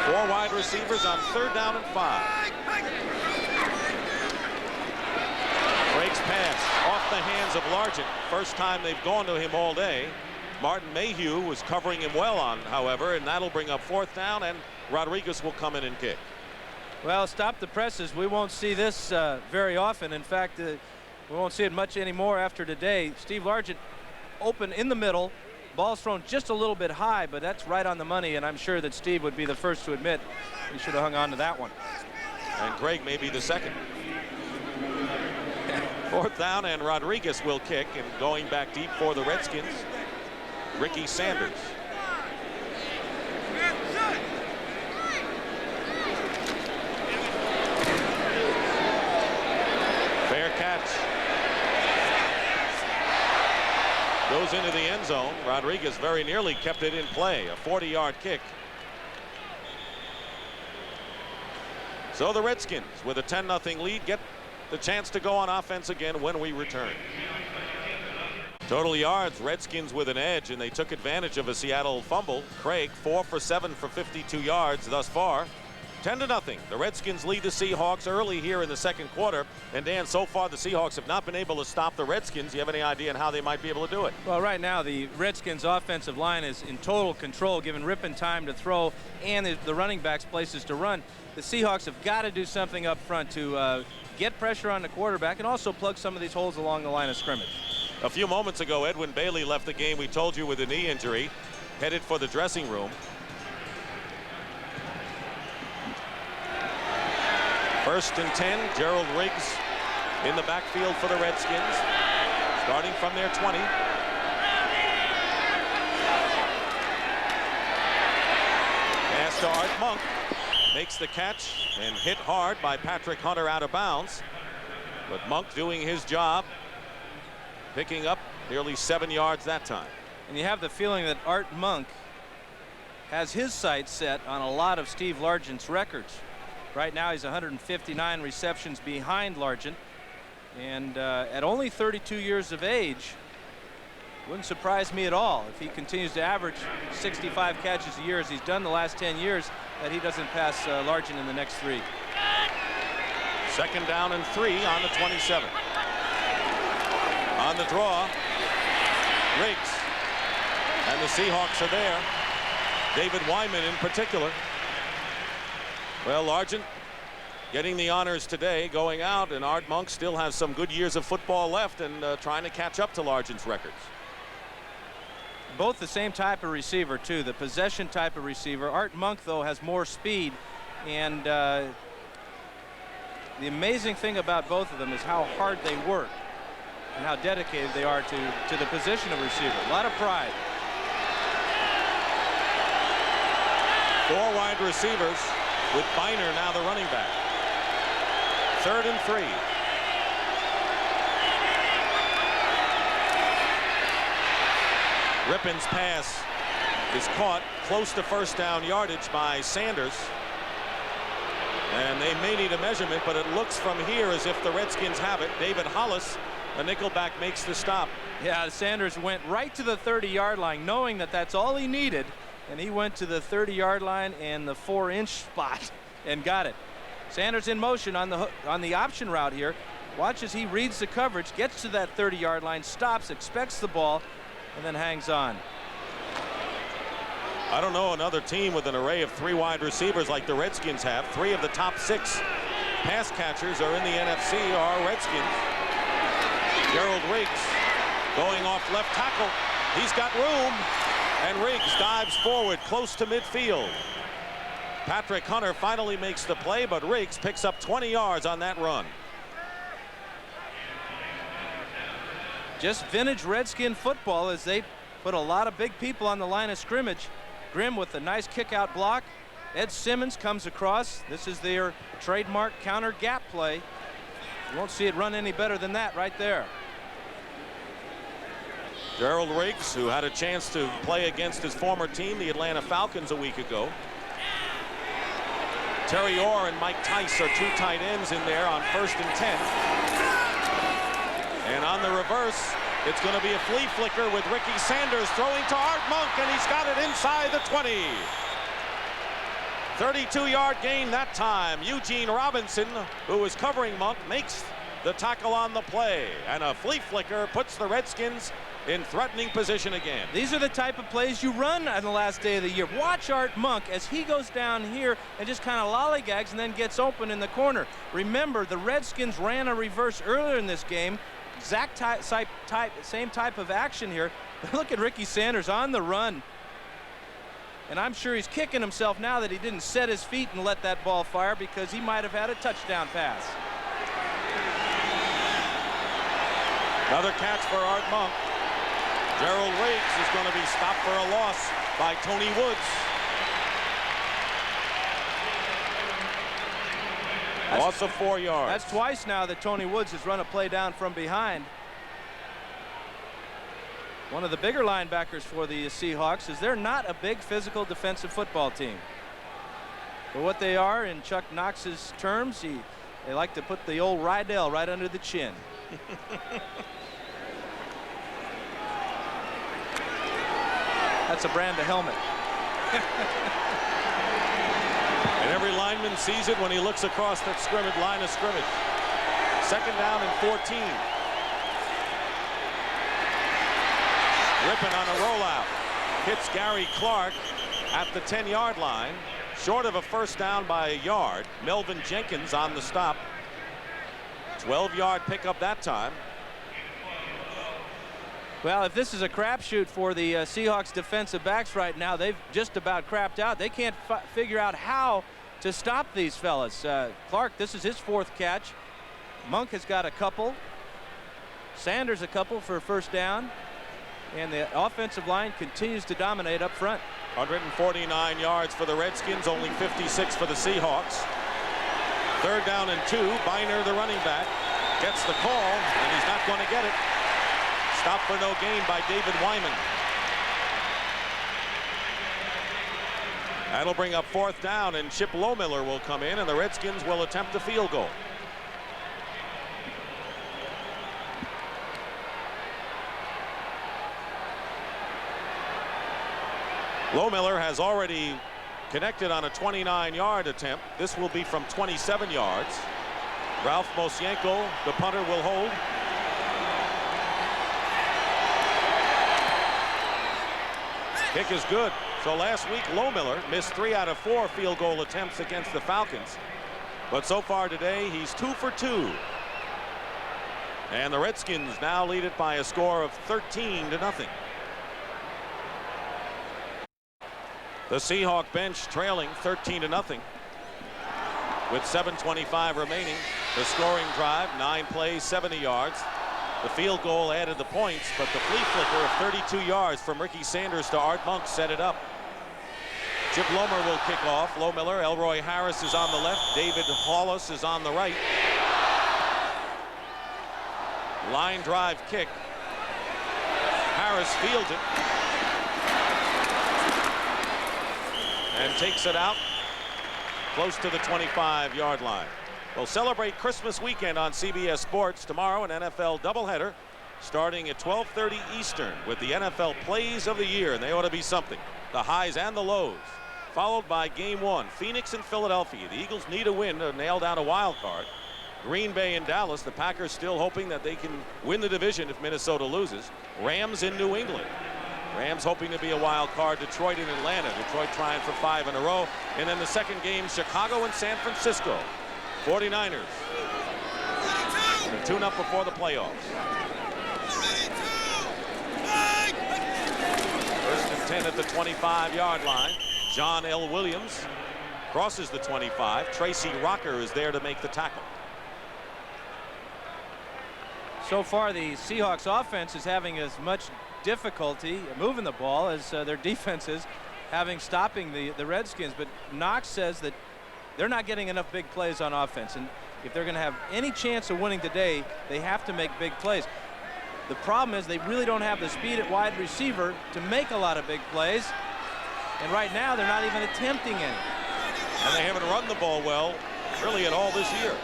4 wide receivers on 3rd down and 5. Breaks pass off the hands of Largent. First time they've gone to him all day. Martin Mayhew was covering him well on, however, and that'll bring up 4th down, and Rodriguez will come in and kick. Well, stop the presses. We won't see this very often. In fact, we won't see it much anymore after today. Steve Largent open in the middle. Ball's thrown just a little bit high, but that's right on the money, and I'm sure that Steve would be the first to admit he should have hung on to that one. And Craig may be the second. 4th down, and Rodriguez will kick, and going back deep for the Redskins, Ricky Sanders. Fair catch. Goes into the end zone. Rodriguez very nearly kept it in play. A 40-yard kick. So the Redskins, with a 10-0 lead, get the chance to go on offense again when we return. Total yards, Redskins with an edge, and they took advantage of a Seattle fumble. Craig 4 for 7 for 52 yards thus far. 10-0. The Redskins lead the Seahawks early here in the second quarter. And Dan, so far the Seahawks have not been able to stop the Redskins. Do you have any idea on how they might be able to do it? Well, right now the Redskins offensive line is in total control, giving Rippon time to throw and the running backs places to run. The Seahawks have got to do something up front to get pressure on the quarterback and also plug some of these holes along the line of scrimmage. A few moments ago, Edwin Bailey left the game, we told you, with a knee injury, headed for the dressing room. First and 10, Gerald Riggs in the backfield for the Redskins, starting from their 20. Pass to Art Monk, makes the catch and hit hard by Patrick Hunter out of bounds. But Monk doing his job, picking up nearly 7 yards that time. And you have the feeling that Art Monk has his sights set on a lot of Steve Largent's records. Right now he's 159 receptions behind Largent, and at only 32 years of age, wouldn't surprise me at all if he continues to average 65 catches a year as he's done the last 10 years, that he doesn't pass Largent in the next 3. Second down and 3 on the 27. On the draw, Riggs, and the Seahawks are there. David Wyman in particular. Well, Largent getting the honors today, going out, and Art Monk still has some good years of football left and trying to catch up to Largent's records. Both the same type of receiver, too, the possession type of receiver. Art Monk, though, has more speed, and the amazing thing about both of them is how hard they work and how dedicated they are to the position of receiver. A lot of pride. 4 wide receivers, with Biner now the running back. 3rd and 3. Rippon's pass is caught close to first down yardage by Sanders. And they may need a measurement, but it looks from here as if the Redskins have it. David Hollis, a nickelback, makes the stop. Yeah, Sanders went right to the 30-yard line, knowing that that's all he needed. And he went to the 30-yard line and the 4-inch spot and got it. Sanders in motion on the option route here. Watch as he reads the coverage, gets to that 30-yard line, stops, expects the ball, and then hangs on. I don't know another team with an array of 3 wide receivers like the Redskins have. 3 of the top 6 pass catchers are in the NFC are Redskins. Gerald Riggs going off left tackle. He's got room. And Riggs dives forward close to midfield. Patrick Hunter finally makes the play, but Riggs picks up 20 yards on that run. Just vintage Redskin football as they put a lot of big people on the line of scrimmage. Grimm with a nice kick out block. Ed Simmons comes across. This is their trademark counter gap play. You won't see it run any better than that right there. Gerald Riggs, who had a chance to play against his former team, the Atlanta Falcons, a week ago. Terry Orr and Mike Tice are 2 tight ends in there on 1st and 10. And on the reverse, it's going to be a flea flicker with Ricky Sanders throwing to Art Monk, and he's got it inside the 20. 32-yard gain that time. Eugene Robinson, who was covering Monk, makes the tackle on the play, and a flea flicker puts the Redskins in threatening position again. These are the type of plays you run on the last day of the year. Watch Art Monk as he goes down here and just kind of lollygags and then gets open in the corner. Remember, the Redskins ran a reverse earlier in this game. Exact same type of action here. Look at Ricky Sanders on the run. And I'm sure he's kicking himself now that he didn't set his feet and let that ball fire, because he might have had a touchdown pass. Another catch for Art Monk. Gerald Riggs is going to be stopped for a loss by Tony Woods. Loss of 4 yards. That's twice now that Tony Woods has run a play down from behind. one of the bigger linebackers for the Seahawks, is they're not a big physical defensive football team. But what they are, in Chuck Knox's terms, they like to put the old Rydell right under the chin. That's a brand of helmet. And every lineman sees it when he looks across that line of scrimmage. 2nd down and 14. Rippon on a rollout. Hits Gary Clark at the 10-yard line. Short of a 1st down by a yard. Melvin Jenkins on the stop. 12-yard pickup that time. Well, if this is a crapshoot for the Seahawks defensive backs right now, they've just about crapped out. They can't figure out how to stop these fellas. Clark, this is his 4th catch. Monk has got a couple. Sanders a couple for a 1st down. And the offensive line continues to dominate up front. 149 yards for the Redskins, only 56 for the Seahawks. 3rd down and 2. Biner, the running back, gets the call, and he's not going to get it. Stop for no gain by David Wyman. That'll bring up 4th down, and Chip Lohmiller will come in, and the Redskins will attempt a field goal. Lohmiller has already connected on a 29-yard attempt. This will be from 27 yards. Ralph Mosienko, the punter, will hold. Kick is good. So last week, Lohmiller missed 3 out of 4 field goal attempts against the Falcons. But so far today, he's 2 for 2. And the Redskins now lead it by a score of 13-0. The Seahawk bench trailing 13-0 with 7:25 remaining. The scoring drive, 9 plays, 70 yards. The field goal added the points, but the flea flicker of 32 yards from Ricky Sanders to Art Monk set it up. Chip Lohmiller will kick off. Lohmiller, Elroy Harris is on the left. David Hollis is on the right. Line drive kick. Harris fields it. And takes it out close to the 25-yard line. We'll celebrate Christmas weekend on CBS Sports tomorrow, an NFL doubleheader starting at 12:30 Eastern with the NFL Plays of the Year, and they ought to be something. The highs and the lows, followed by Game 1, Phoenix and Philadelphia. The Eagles need a win to nail down a wild card. Green Bay and Dallas, the Packers still hoping that they can win the division if Minnesota loses. Rams in New England. Rams hoping to be a wild card. Detroit and Atlanta. Detroit trying for 5 in a row. And then the second game, Chicago and San Francisco. 49ers. They're 2-0 before the playoffs. 1st and 10 at the 25-yard line. John L. Williams crosses the 25. Tracy Rocker is there to make the tackle. So far, the Seahawks offense is having as much difficulty moving the ball as their defense is having stopping the Redskins. But Knox says that they're not getting enough big plays on offense, and if they're going to have any chance of winning today, they have to make big plays. The problem is they really don't have the speed at wide receiver to make a lot of big plays, and right now they're not even attempting any. And they haven't run the ball well really at all this year.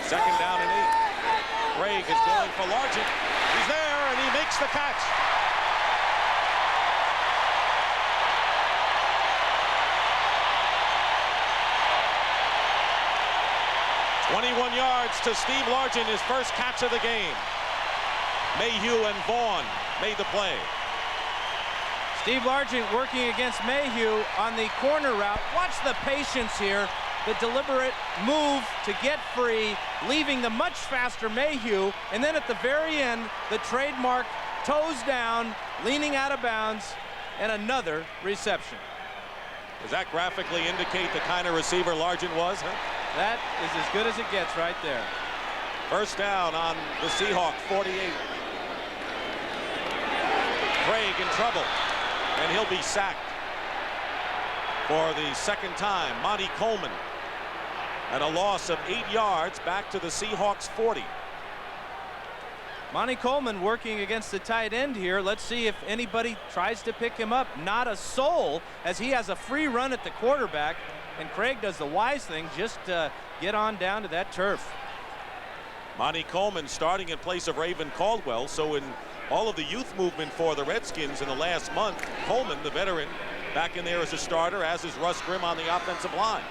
2nd down and 8. Craig is going for Largent. He's there, and he makes the catch. "21 yards to Steve Largent, his first catch of the game. Mayhew and Vaughn made the play. Steve Largent working against Mayhew on the corner route. Watch the patience here, the deliberate move to get free, leaving the much faster Mayhew, and then at the very end, the trademark toes down, leaning out of bounds, and another reception. Does that graphically indicate the kind of receiver Largent was, huh? That is as good as it gets right there. 1st down on the Seahawks 48. Craig in trouble, and he'll be sacked for the 2nd time. Monty Coleman at a loss of 8 yards back to the Seahawks 40. Monty Coleman working against the tight end here. Let's see if anybody tries to pick him up. Not a soul, as he has a free run at the quarterback. And Craig does the wise thing, just get on down to that turf. Monty Coleman starting in place of Raven Caldwell. So in all of the youth movement for the Redskins in the last month, Coleman, the veteran, back in there as a starter, as is Russ Grimm on the offensive line.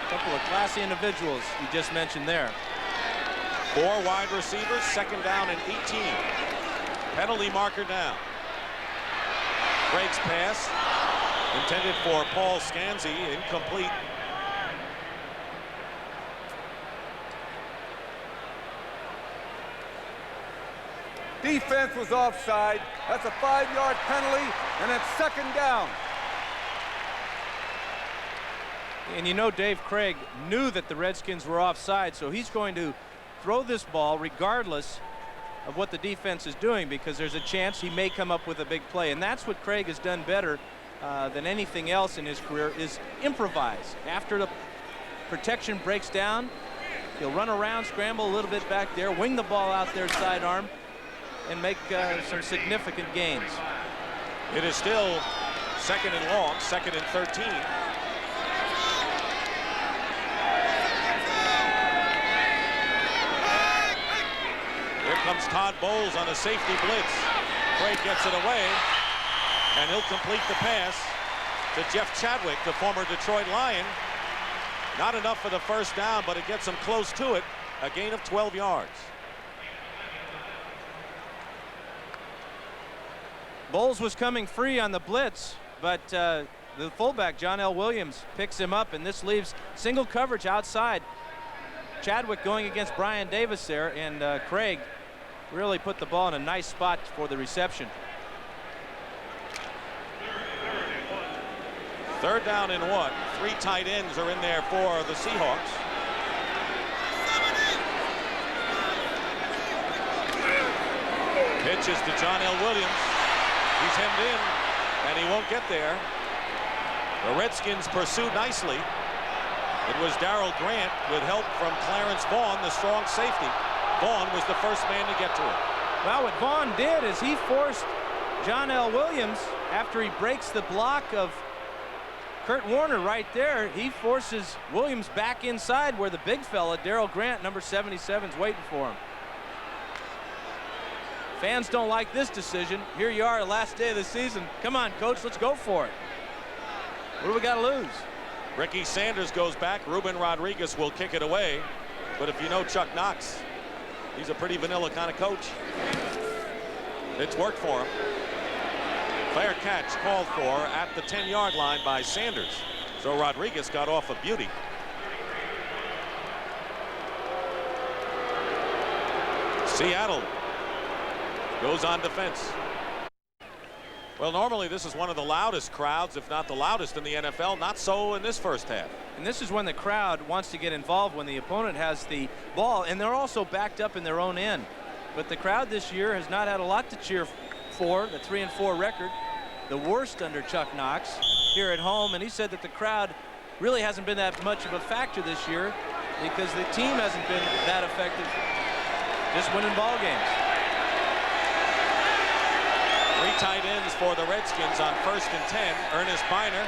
A couple of classy individuals you just mentioned there. 4 wide receivers, 2nd down and 18. Penalty marker down. Craig's pass intended for Paul Scanzi, incomplete. Defense was offside. That's a 5-yard penalty, and it's 2nd down. And you know Dave Craig knew that the Redskins were offside, so he's going to throw this ball regardless of what the defense is doing, because there's a chance he may come up with a big play. And that's what Craig has done better than anything else in his career, is improvise. After the protection breaks down, he'll run around, scramble a little bit back there, wing the ball out there sidearm, and make some significant gains. It is still 2nd and long, 2nd and 13. Here comes Todd Bowles on a safety blitz. Craig gets it away, and he'll complete the pass to Jeff Chadwick, the former Detroit Lion. Not enough for the 1st down, but it gets him close to it. A gain of 12 yards. Bowles was coming free on the blitz, but the fullback, John L. Williams, picks him up, and this leaves single coverage outside. Chadwick going against Brian Davis there, and Craig really put the ball in a nice spot for the reception. 3rd down and 1. 3 tight ends are in there for the Seahawks. Pitch is to John L. Williams. He's hemmed in, and he won't get there. The Redskins pursue nicely. It was Darrell Grant with help from Clarence Vaughn, the strong safety. Vaughn was the first man to get to it. Well, what Vaughn did is he forced John L. Williams, after he breaks the block of Kurt Warner right there, he forces Williams back inside where the big fella, Darrell Grant, number 77, is waiting for him. Fans don't like this decision. Here you are, the last day of the season. Come on, coach, let's go for it. What do we got to lose? Ricky Sanders goes back. Ruben Rodriguez will kick it away. But if you know Chuck Knox, he's a pretty vanilla kind of coach. It's worked for him. Fair catch called for at the 10-yard line by Sanders. So Rodriguez got off a beauty. Seattle goes on defense. Well, normally this is one of the loudest crowds, if not the loudest in the NFL. Not so in this first half. And this is when the crowd wants to get involved, when the opponent has the ball, and they're also backed up in their own end. But the crowd this year has not had a lot to cheer for. The 3-4 record, the worst under Chuck Knox here at home, and he said that the crowd really hasn't been that much of a factor this year because the team hasn't been that effective just winning ball games. 3 tight ends for the Redskins on 1st and 10. Ernest Biner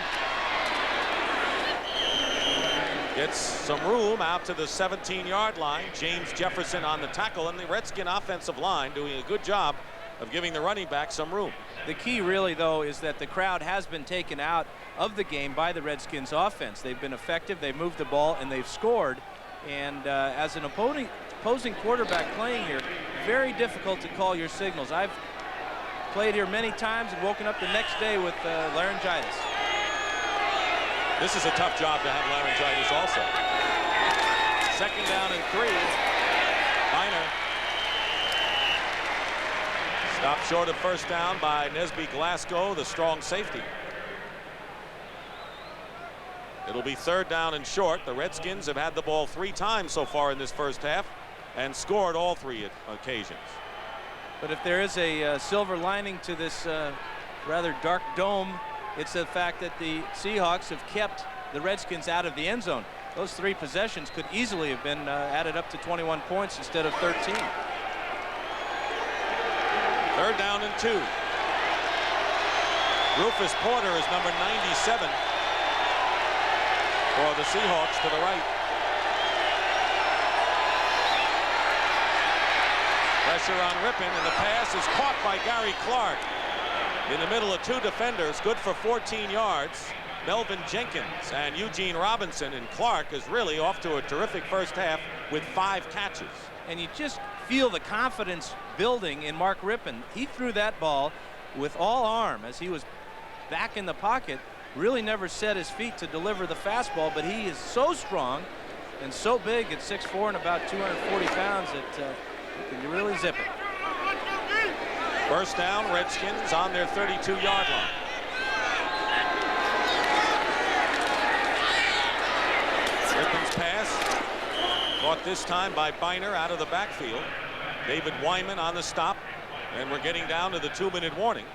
gets some room out to the 17-yard line. James Jefferson on the tackle, and the Redskin offensive line doing a good job of giving the running back some room. The key really, though, is that the crowd has been taken out of the game by the Redskins offense. They've been effective, they've moved the ball, and they've scored. And as an opposing quarterback playing here, very difficult to call your signals. I've played here many times and woken up the next day with laryngitis. This is a tough job to have laryngitis also. 2nd down and 3. Biner stopped short of 1st down by Nesby Glasgow, the strong safety. It'll be 3rd down and short. The Redskins have had the ball 3 times so far in this first half and scored all 3 occasions. But if there is a silver lining to this rather dark dome, it's the fact that the Seahawks have kept the Redskins out of the end zone. Those 3 possessions could easily have been added up to 21 points instead of 13. Third down and 2. Rufus Porter is number 97 for the Seahawks to the right. Pressure on Rippon, and the pass is caught by Gary Clark in the middle of 2 defenders, good for 14 yards. Melvin Jenkins and Eugene Robinson, and Clark is really off to a terrific first half with 5 catches. And you just feel the confidence building in Mark Rippon. He threw that ball with all arm as he was back in the pocket, really never set his feet to deliver the fastball, but he is so strong and so big at 6'4" and about 240 pounds that he can really zip it. First down, Redskins on their 32-yard line. Rippon's pass caught this time by Biner out of the backfield. David Wyman on the stop, and we're getting down to the 2-minute warning.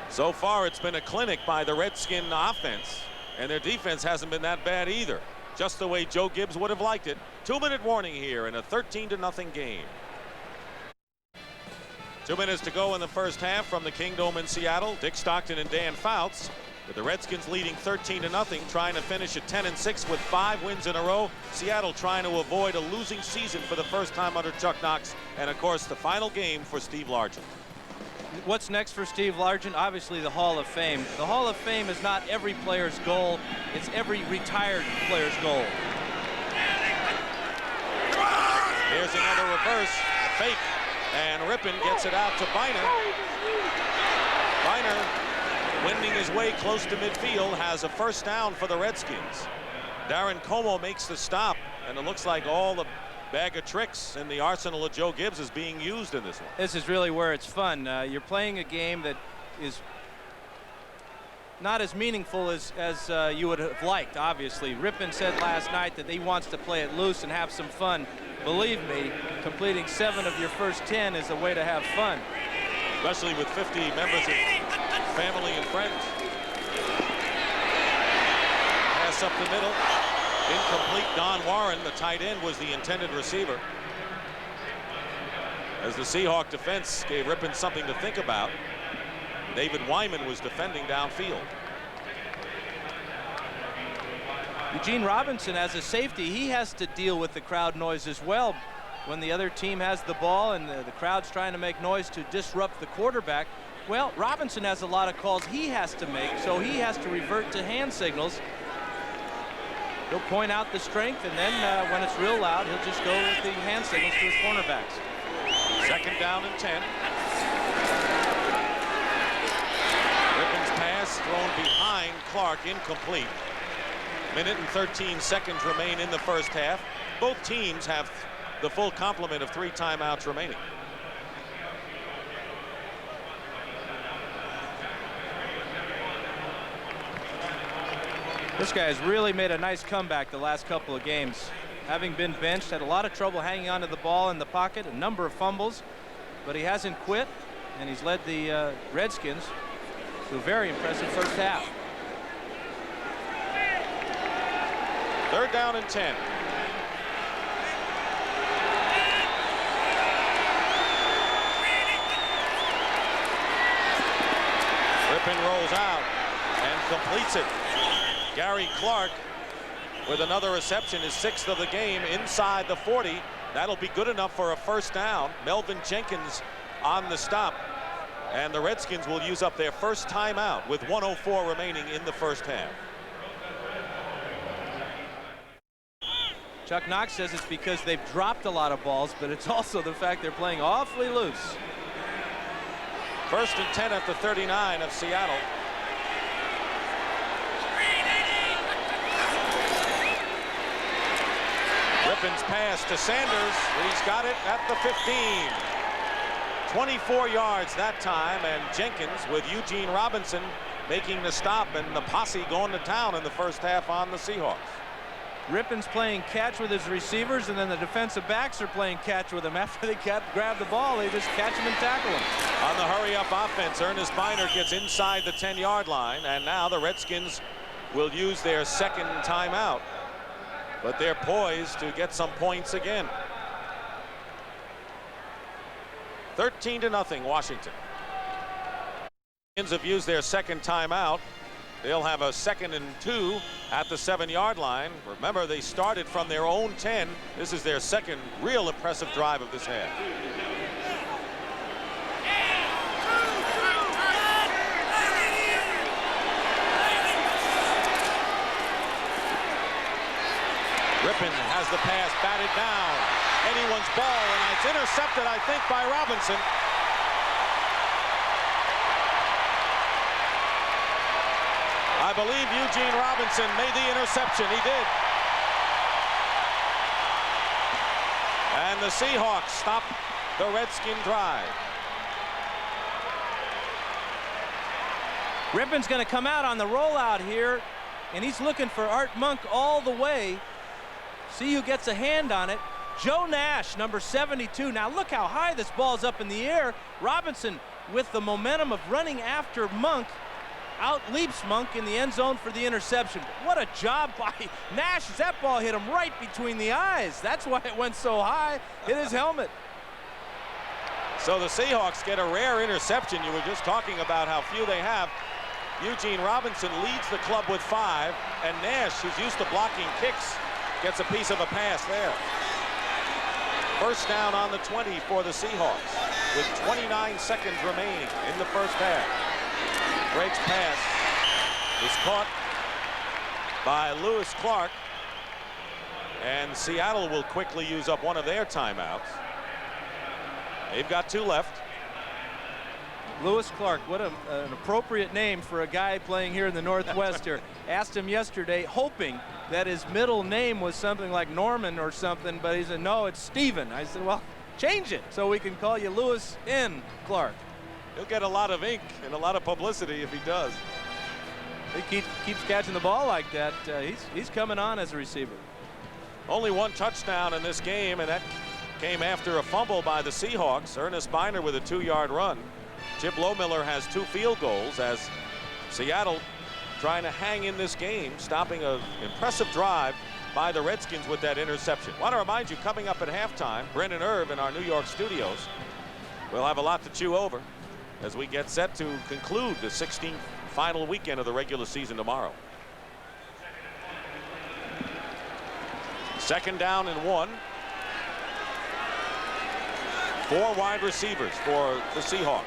So far, it's been a clinic by the Redskin offense, and their defense hasn't been that bad either. Just the way Joe Gibbs would have liked it. 2-minute warning here in a 13-0 game. 2 minutes to go in the first half from the Kingdome in Seattle. Dick Stockton and Dan Fouts, with the Redskins leading 13-0, trying to finish at 10-6 with 5 wins in a row. Seattle trying to avoid a losing season for the first time under Chuck Knox, and of course the final game for Steve Largent. What's next for Steve Largent? Obviously the Hall of Fame. The Hall of Fame is not every player's goal, it's every retired player's goal. Here's another reverse, a fake, and Rippon gets it out to Biner. Biner, wending his way close to midfield, has a first down for the Redskins. Darren Como makes the stop, and it looks like all the bag of tricks in the arsenal of Joe Gibbs is being used in this one. This is really where it's fun. You're playing a game that is not as meaningful as you would have liked, obviously. Rippon said last night that he wants to play it loose and have some fun. Believe me, completing 7 of your first 10 is a way to have fun. Especially with 50 members of family and friends. Pass up the middle. Incomplete. Don Warren, the tight end, was the intended receiver. As the Seahawk defense gave Rippon something to think about. David Wyman was defending downfield. Eugene Robinson, as a safety, he has to deal with the crowd noise as well. When the other team has the ball and the crowd's trying to make noise to disrupt the quarterback, well, Robinson has a lot of calls he has to make, so he has to revert to hand signals. He'll point out the strength, and then when it's real loud, he'll just go with the hand signals to his cornerbacks. Second down and 10. Rippon's pass thrown behind Clark, incomplete. Minute and 13 seconds remain in the first half. Both teams have the full complement of 3 timeouts remaining. This guy has really made a nice comeback the last couple of games. Having been benched, had a lot of trouble hanging onto the ball in the pocket, a number of fumbles, but he hasn't quit, and he's led the Redskins to a very impressive first half. Third down and 10. Rippon rolls out and completes it. Gary Clark with another reception, his 6th of the game, inside the 40. That'll be good enough for a first down. Melvin Jenkins on the stop, and the Redskins will use up their first timeout with 1:04 remaining in the first half. Chuck Knox says it's because they've dropped a lot of balls, but it's also the fact they're playing awfully loose. First and 10 at the 39 of Seattle. Rippon's pass to Sanders. He's got it at the 15. 24 yards that time, and Jenkins with Eugene Robinson making the stop, and the posse going to town in the first half on the Seahawks. Rippon's playing catch with his receivers, and then the defensive backs are playing catch with him. After they grab the ball, they just catch him and tackle him. On the hurry-up offense, Ernest Biner gets inside the 10-yard line, and now the Redskins will use their second timeout. But they're poised to get some points again. 13-0 Washington. Have used their second timeout. They'll have a 2nd and 2 at the 7-yard line. Remember, they started from their own 10. This is their second real impressive drive of this half. Rippon has the pass batted down. Anyone's ball, and it's intercepted, I think, by Robinson. I believe Eugene Robinson made the interception. He did. And the Seahawks stop the Redskin drive. Rippon's going to come out on the rollout here, and he's looking for Art Monk all the way. See who gets a hand on it. Joe Nash, number 72. Now look how high this ball's up in the air. Robinson, with the momentum of running after Monk, out-leaps Monk in the end zone for the interception. What a job by Nash. That ball hit him right between the eyes. That's why it went so high. Hit his helmet. So the Seahawks get a rare interception. You were just talking about how few they have. Eugene Robinson leads the club with 5, and Nash, who's used to blocking kicks, gets a piece of a pass there. First down on the 20 for the Seahawks with 29 seconds remaining in the first half. Drake's pass is caught by Lewis Clark, and Seattle will quickly use up one of their timeouts. They've got 2 left. Lewis Clark, what an appropriate name for a guy playing here in the Northwest here. Asked him yesterday, hoping that his middle name was something like Norman or something, but he said, no, it's Stephen. I said, well, change it so we can call you Lewis N. Clark. He'll get a lot of ink and a lot of publicity if he does. He keeps catching the ball like that. He's coming on as a receiver. Only 1 touchdown in this game, and that came after a fumble by the Seahawks. Ernest Biner with a 2-yard run. Chip Lohmiller has 2 field goals as Seattle trying to hang in this game, stopping an impressive drive by the Redskins with that interception. Want to remind you, coming up at halftime, Brendan Irv in our New York studios will have a lot to chew over as we get set to conclude the 16th final weekend of the regular season tomorrow. 2nd down and 1. 4 wide receivers for the Seahawks.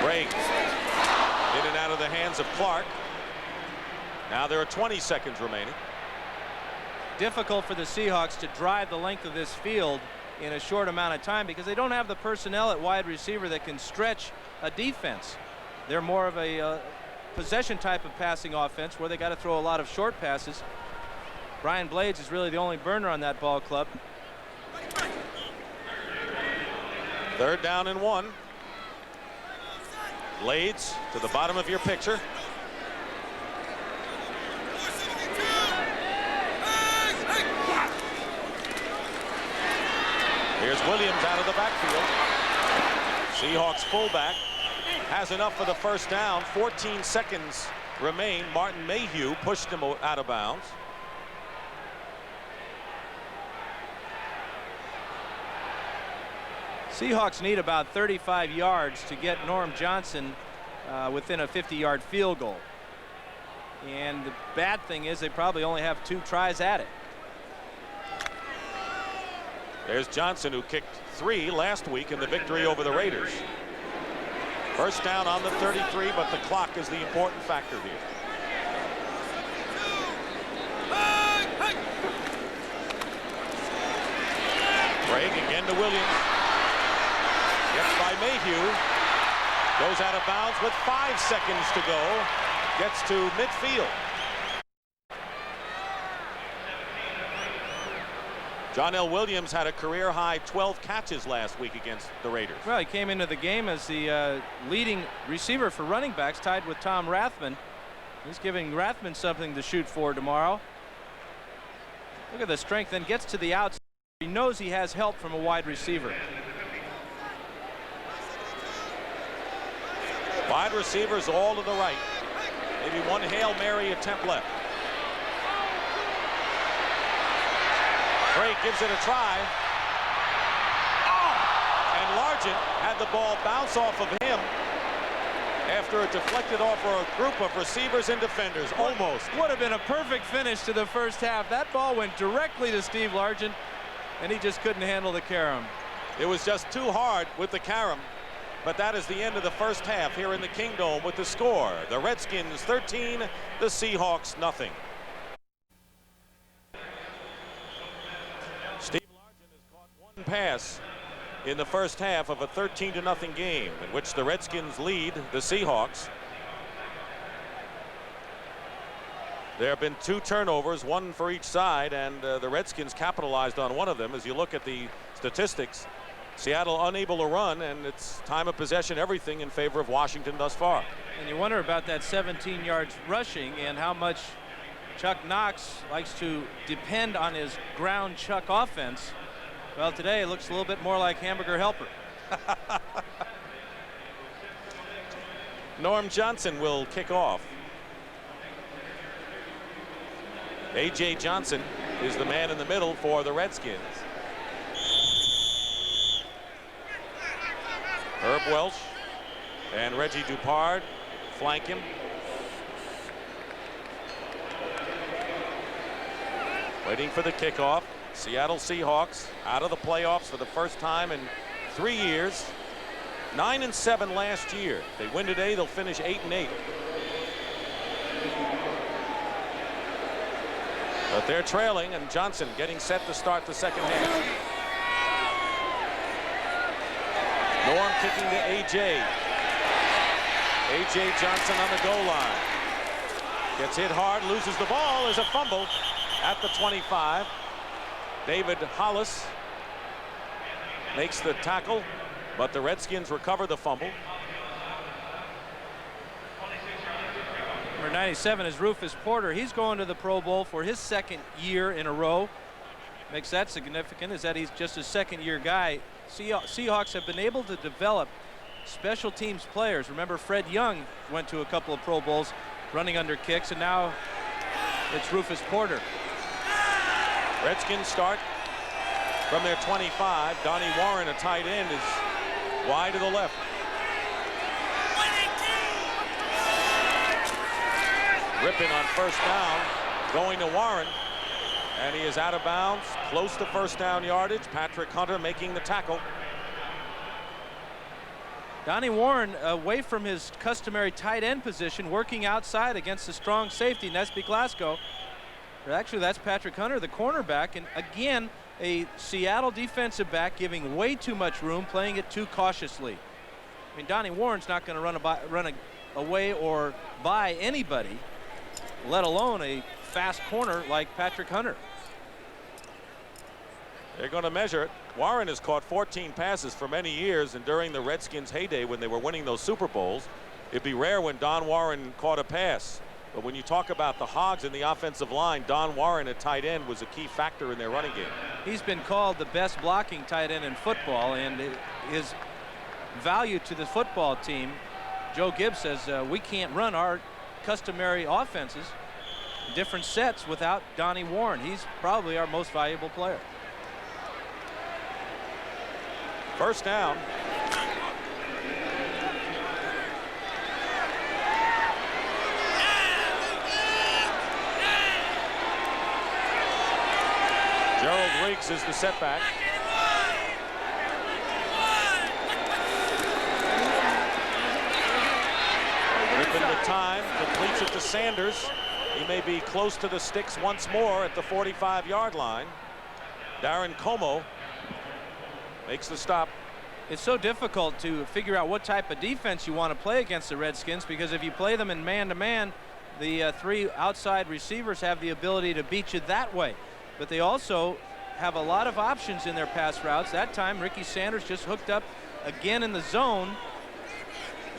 Break in and out of the hands of Clark. Now there are 20 seconds remaining. Difficult for the Seahawks to drive the length of this field in a short amount of time because they don't have the personnel at wide receiver that can stretch a defense. They're more of a possession type of passing offense where they got to throw a lot of short passes. Brian Blades is really the only burner on that ball club. 3rd down and 1. Blades to the bottom of your picture. Here's Williams out of the backfield. Seahawks fullback has enough for the first down. 14 seconds remain. Martin Mayhew pushed him out of bounds. Seahawks need about 35 yards to get Norm Johnson within a 50-yard field goal. And the bad thing is they probably only have 2 tries at it. There's Johnson, who kicked 3 last week in the victory over the Raiders. First down on the 33, but the clock is the important factor here. Break again to Williams. Gets by Mayhew. Goes out of bounds with 5 seconds to go. Gets to midfield. John L. Williams had a career-high 12 catches last week against the Raiders. Well, he came into the game as the leading receiver for running backs, tied with Tom Rathman. He's giving Rathman something to shoot for tomorrow. Look at the strength, then gets to the outside. He knows he has help from a wide receiver. Wide receivers all to the right. Maybe one Hail Mary attempt left. Drake gives it a try. Largent had the ball bounce off of him after it deflected off for a group of receivers and defenders. Almost. Would have been a perfect finish to the first half. That ball went directly to Steve Largent, and he just couldn't handle the carom. It was just too hard with the carom. But that is the end of the first half here in the Kingdome with the score. The Redskins 13, the Seahawks nothing. Steve Largent has caught one pass in the first half of a 13-0 game in which the Redskins lead the Seahawks. There have been 2 turnovers, 1 for each side, and the Redskins capitalized on one of them. As you look at the statistics, Seattle unable to run, and it's time of possession, everything in favor of Washington thus far. And you wonder about that 17 yards rushing and how much Chuck Knox likes to depend on his ground Chuck offense. Well, today it looks a little bit more like Hamburger Helper. Norm Johnson will kick off. A.J. Johnson is the man in the middle for the Redskins. Herb Welch and Reggie Dupard flank him. Waiting for the kickoff. Seattle Seahawks out of the playoffs for the first time in 3 years. 9-7 last year. If they win today, they'll finish 8-8. But they're trailing, and Johnson getting set to start the second half. Norm kicking to A.J. A.J. Johnson on the goal line. Gets hit hard, loses the ball. There's a fumble at the 25. David Hollis makes the tackle, but the Redskins recover the fumble. Number 97 is Rufus Porter. He's going to the Pro Bowl for his 2nd year in a row. Makes that significant is that he's just a 2nd-year guy. Seahawks have been able to develop special teams players. Remember, Fred Young went to a couple of Pro Bowls running under kicks, and now it's Rufus Porter. Redskins start from their 25. Donnie Warren, a tight end, is wide to the left. Rippin on first down, going to Warren, and he is out of bounds, close to first down yardage. Patrick Hunter making the tackle. Donnie Warren away from his customary tight end position, working outside against the strong safety, Nesby Glasgow. Actually, that's Patrick Hunter, the cornerback, and again, a Seattle defensive back giving way too much room, playing it too cautiously. I mean, Donnie Warren's not going to run away or by anybody, let alone a fast corner like Patrick Hunter. They're going to measure it. Warren has caught 14 passes for many years, and during the Redskins' heyday when they were winning those Super Bowls, it'd be rare when Don Warren caught a pass. But when you talk about the hogs in the offensive line, Don Warren at tight end was a key factor in their running game. He's been called the best blocking tight end in football, and his value to the football team, Joe Gibbs says, we can't run our customary offenses, different sets, without Donnie Warren. He's probably our most valuable player. First down. Gerald Riggs is the setback. Ripping the time, completes it to Sanders. He may be close to the sticks once more at the 45-yard line. Darren Como makes the stop. It's so difficult to figure out what type of defense you want to play against the Redskins, because if you play them in man-to-man, the 3 outside receivers have the ability to beat you that way. But they also have a lot of options in their pass routes. That time, Ricky Sanders just hooked up again in the zone.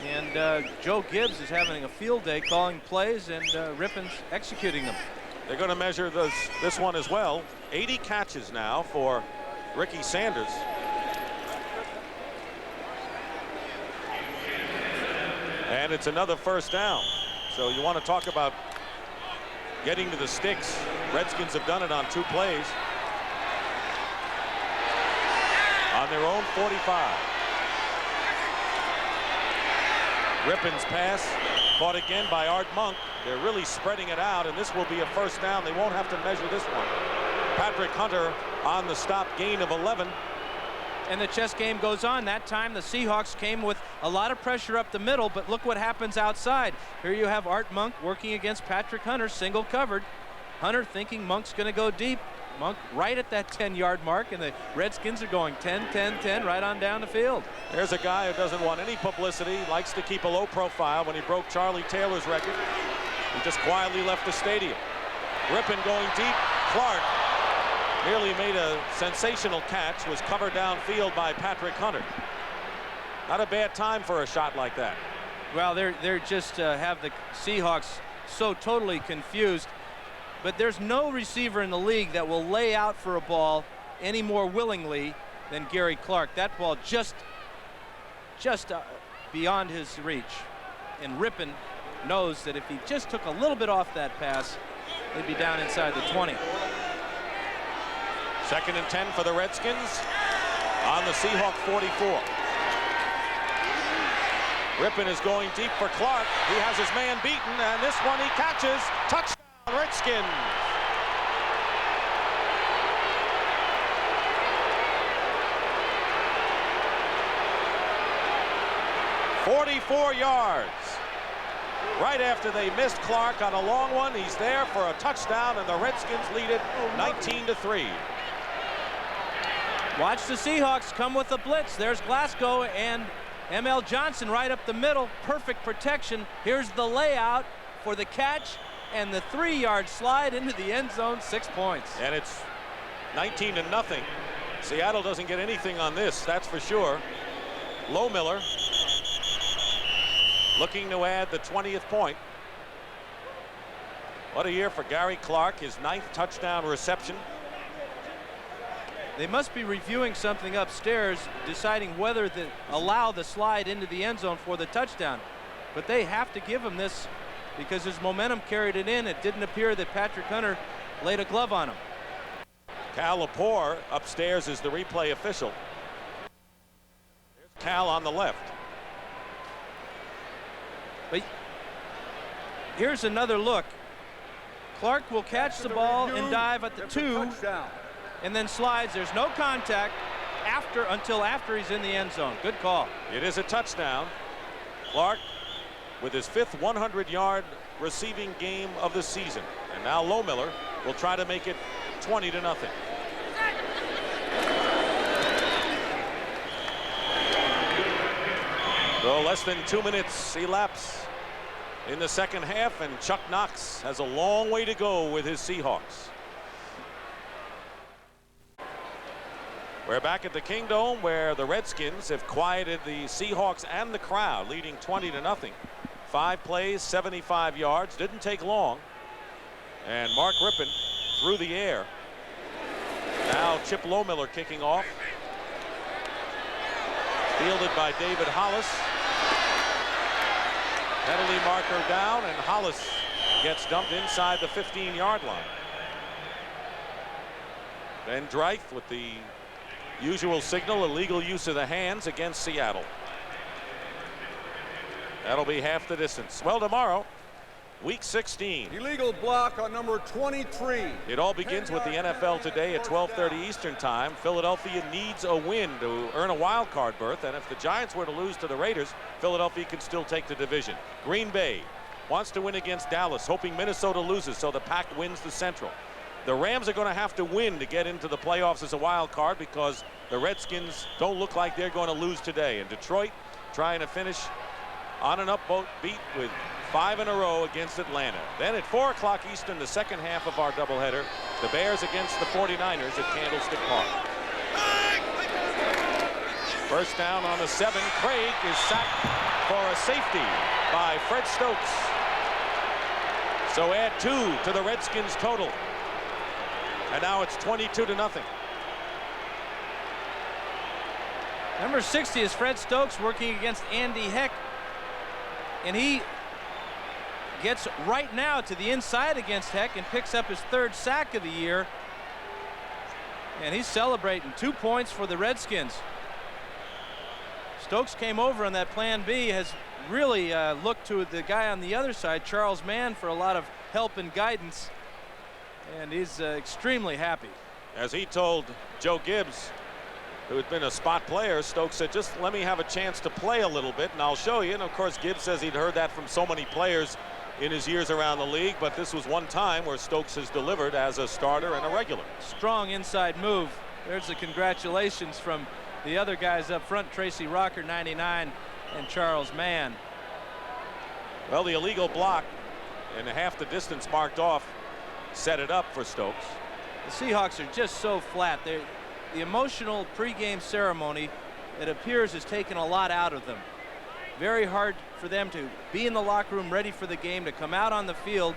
And Joe Gibbs is having a field day calling plays, and Rippin's executing them. They're going to measure this one as well. 80 catches now for Ricky Sanders. And it's another first down. So you want to talk about getting to the sticks. Redskins have done it on 2 plays. On their own 45. Rippon's pass caught again by Art Monk. They're really spreading it out, and this will be a first down. They won't have to measure this one. Patrick Hunter on the stop, gain of 11. And the chess game goes on. That time the Seahawks came with a lot of pressure up the middle, but look what happens outside. Here you have Art Monk working against Patrick Hunter, single covered. Hunter thinking Monk's going to go deep. Monk right at that 10-yard mark, and the Redskins are going 10, 10, 10 right on down the field. There's a guy who doesn't want any publicity, likes to keep a low profile. When he broke Charlie Taylor's record, he just quietly left the stadium. Rippon going deep. Clark nearly made a sensational catch, was covered downfield by Patrick Hunter. Not a bad time for a shot like that. Well, they're just have the Seahawks so totally confused. But there's no receiver in the league that will lay out for a ball any more willingly than Gary Clark. That ball just beyond his reach. And Rippon knows that if he just took a little bit off that pass, they'd be down inside the 20. 2nd and 10 for the Redskins on the Seahawk 44. Rippon is going deep for Clark. He has his man beaten, and this one he catches. Touchdown, Redskins. "44 yards. Right after they missed Clark on a long one, he's there for a touchdown, and the Redskins lead it 19-3. Watch the Seahawks come with a blitz. There's Glasgow and M.L. Johnson right up the middle. Perfect protection. Here's the layout for the catch and the 3-yard slide into the end zone. 6 points. And it's 19-0. Seattle doesn't get anything on this, that's for sure. Lohmiller looking to add the 20th point. What a year for Gary Clark, his 9th touchdown reception. They must be reviewing something upstairs, deciding whether to allow the slide into the end zone for the touchdown. But they have to give him this because his momentum carried it in. It didn't appear that Patrick Hunter laid a glove on him. Cal Lepore upstairs is the replay official. There's Cal on the left. But here's another look. Clark will catch the ball and dive at the 2 and then slides. There's no contact until after he's in the end zone. Good call. It is a touchdown. Clark with his 5th 100-yard receiving game of the season. And now Lohmiller will try to make it 20-0. So less than 2 minutes elapse in the second half, and Chuck Knox has a long way to go with his Seahawks. We're back at the Kingdome, where the Redskins have quieted the Seahawks and the crowd, leading 20-0. 5 plays, 75 yards. Didn't take long. And Mark Rippon through the air. Now Chip Lohmiller kicking off. Fielded by David Hollis. Penalty marker down, and Hollis gets dumped inside the 15-yard line. Then Dreith with the usual signal, illegal use of the hands against Seattle. That'll be half the distance. Well, tomorrow, week 16. Illegal block on number 23. It all begins with the NFL today at 12:30 Eastern time. Philadelphia needs a win to earn a wild card berth, and if the Giants were to lose to the Raiders, Philadelphia can still take the division. Green Bay wants to win against Dallas, hoping Minnesota loses so the Pack wins the Central. The Rams are going to have to win to get into the playoffs as a wild card because the Redskins don't look like they're going to lose today. And Detroit trying to finish on an upbeat beat with 5 in a row against Atlanta. Then at 4 o'clock Eastern, the second half of our doubleheader, the Bears against the 49ers at Candlestick Park. First down on the 7. Craig is sacked for a safety by Fred Stokes. So add 2 to the Redskins total. And now it's 22-0. Number 60 is Fred Stokes working against Andy Heck. And he gets right now to the inside against Heck and picks up his 3rd sack of the year. And he's celebrating 2 points for the Redskins. Stokes came over on that plan B, has really look to the guy on the other side, Charles Mann, for a lot of help and guidance, and he's extremely happy. As he told Joe Gibbs, who had been a spot player, Stokes said, just let me have a chance to play a little bit and I'll show you. And of course, Gibbs says he'd heard that from so many players in his years around the league, but this was one time where Stokes has delivered as a starter and a regular. Strong inside move. There's the congratulations from the other guys up front, Tracy Rocker, 99, and Charles Mann. Well, the illegal block and half the distance marked off set it up for Stokes. The Seahawks are just so flat. The emotional pregame ceremony, it appears, has taken a lot out of them. Very hard for them to be in the locker room ready for the game, to come out on the field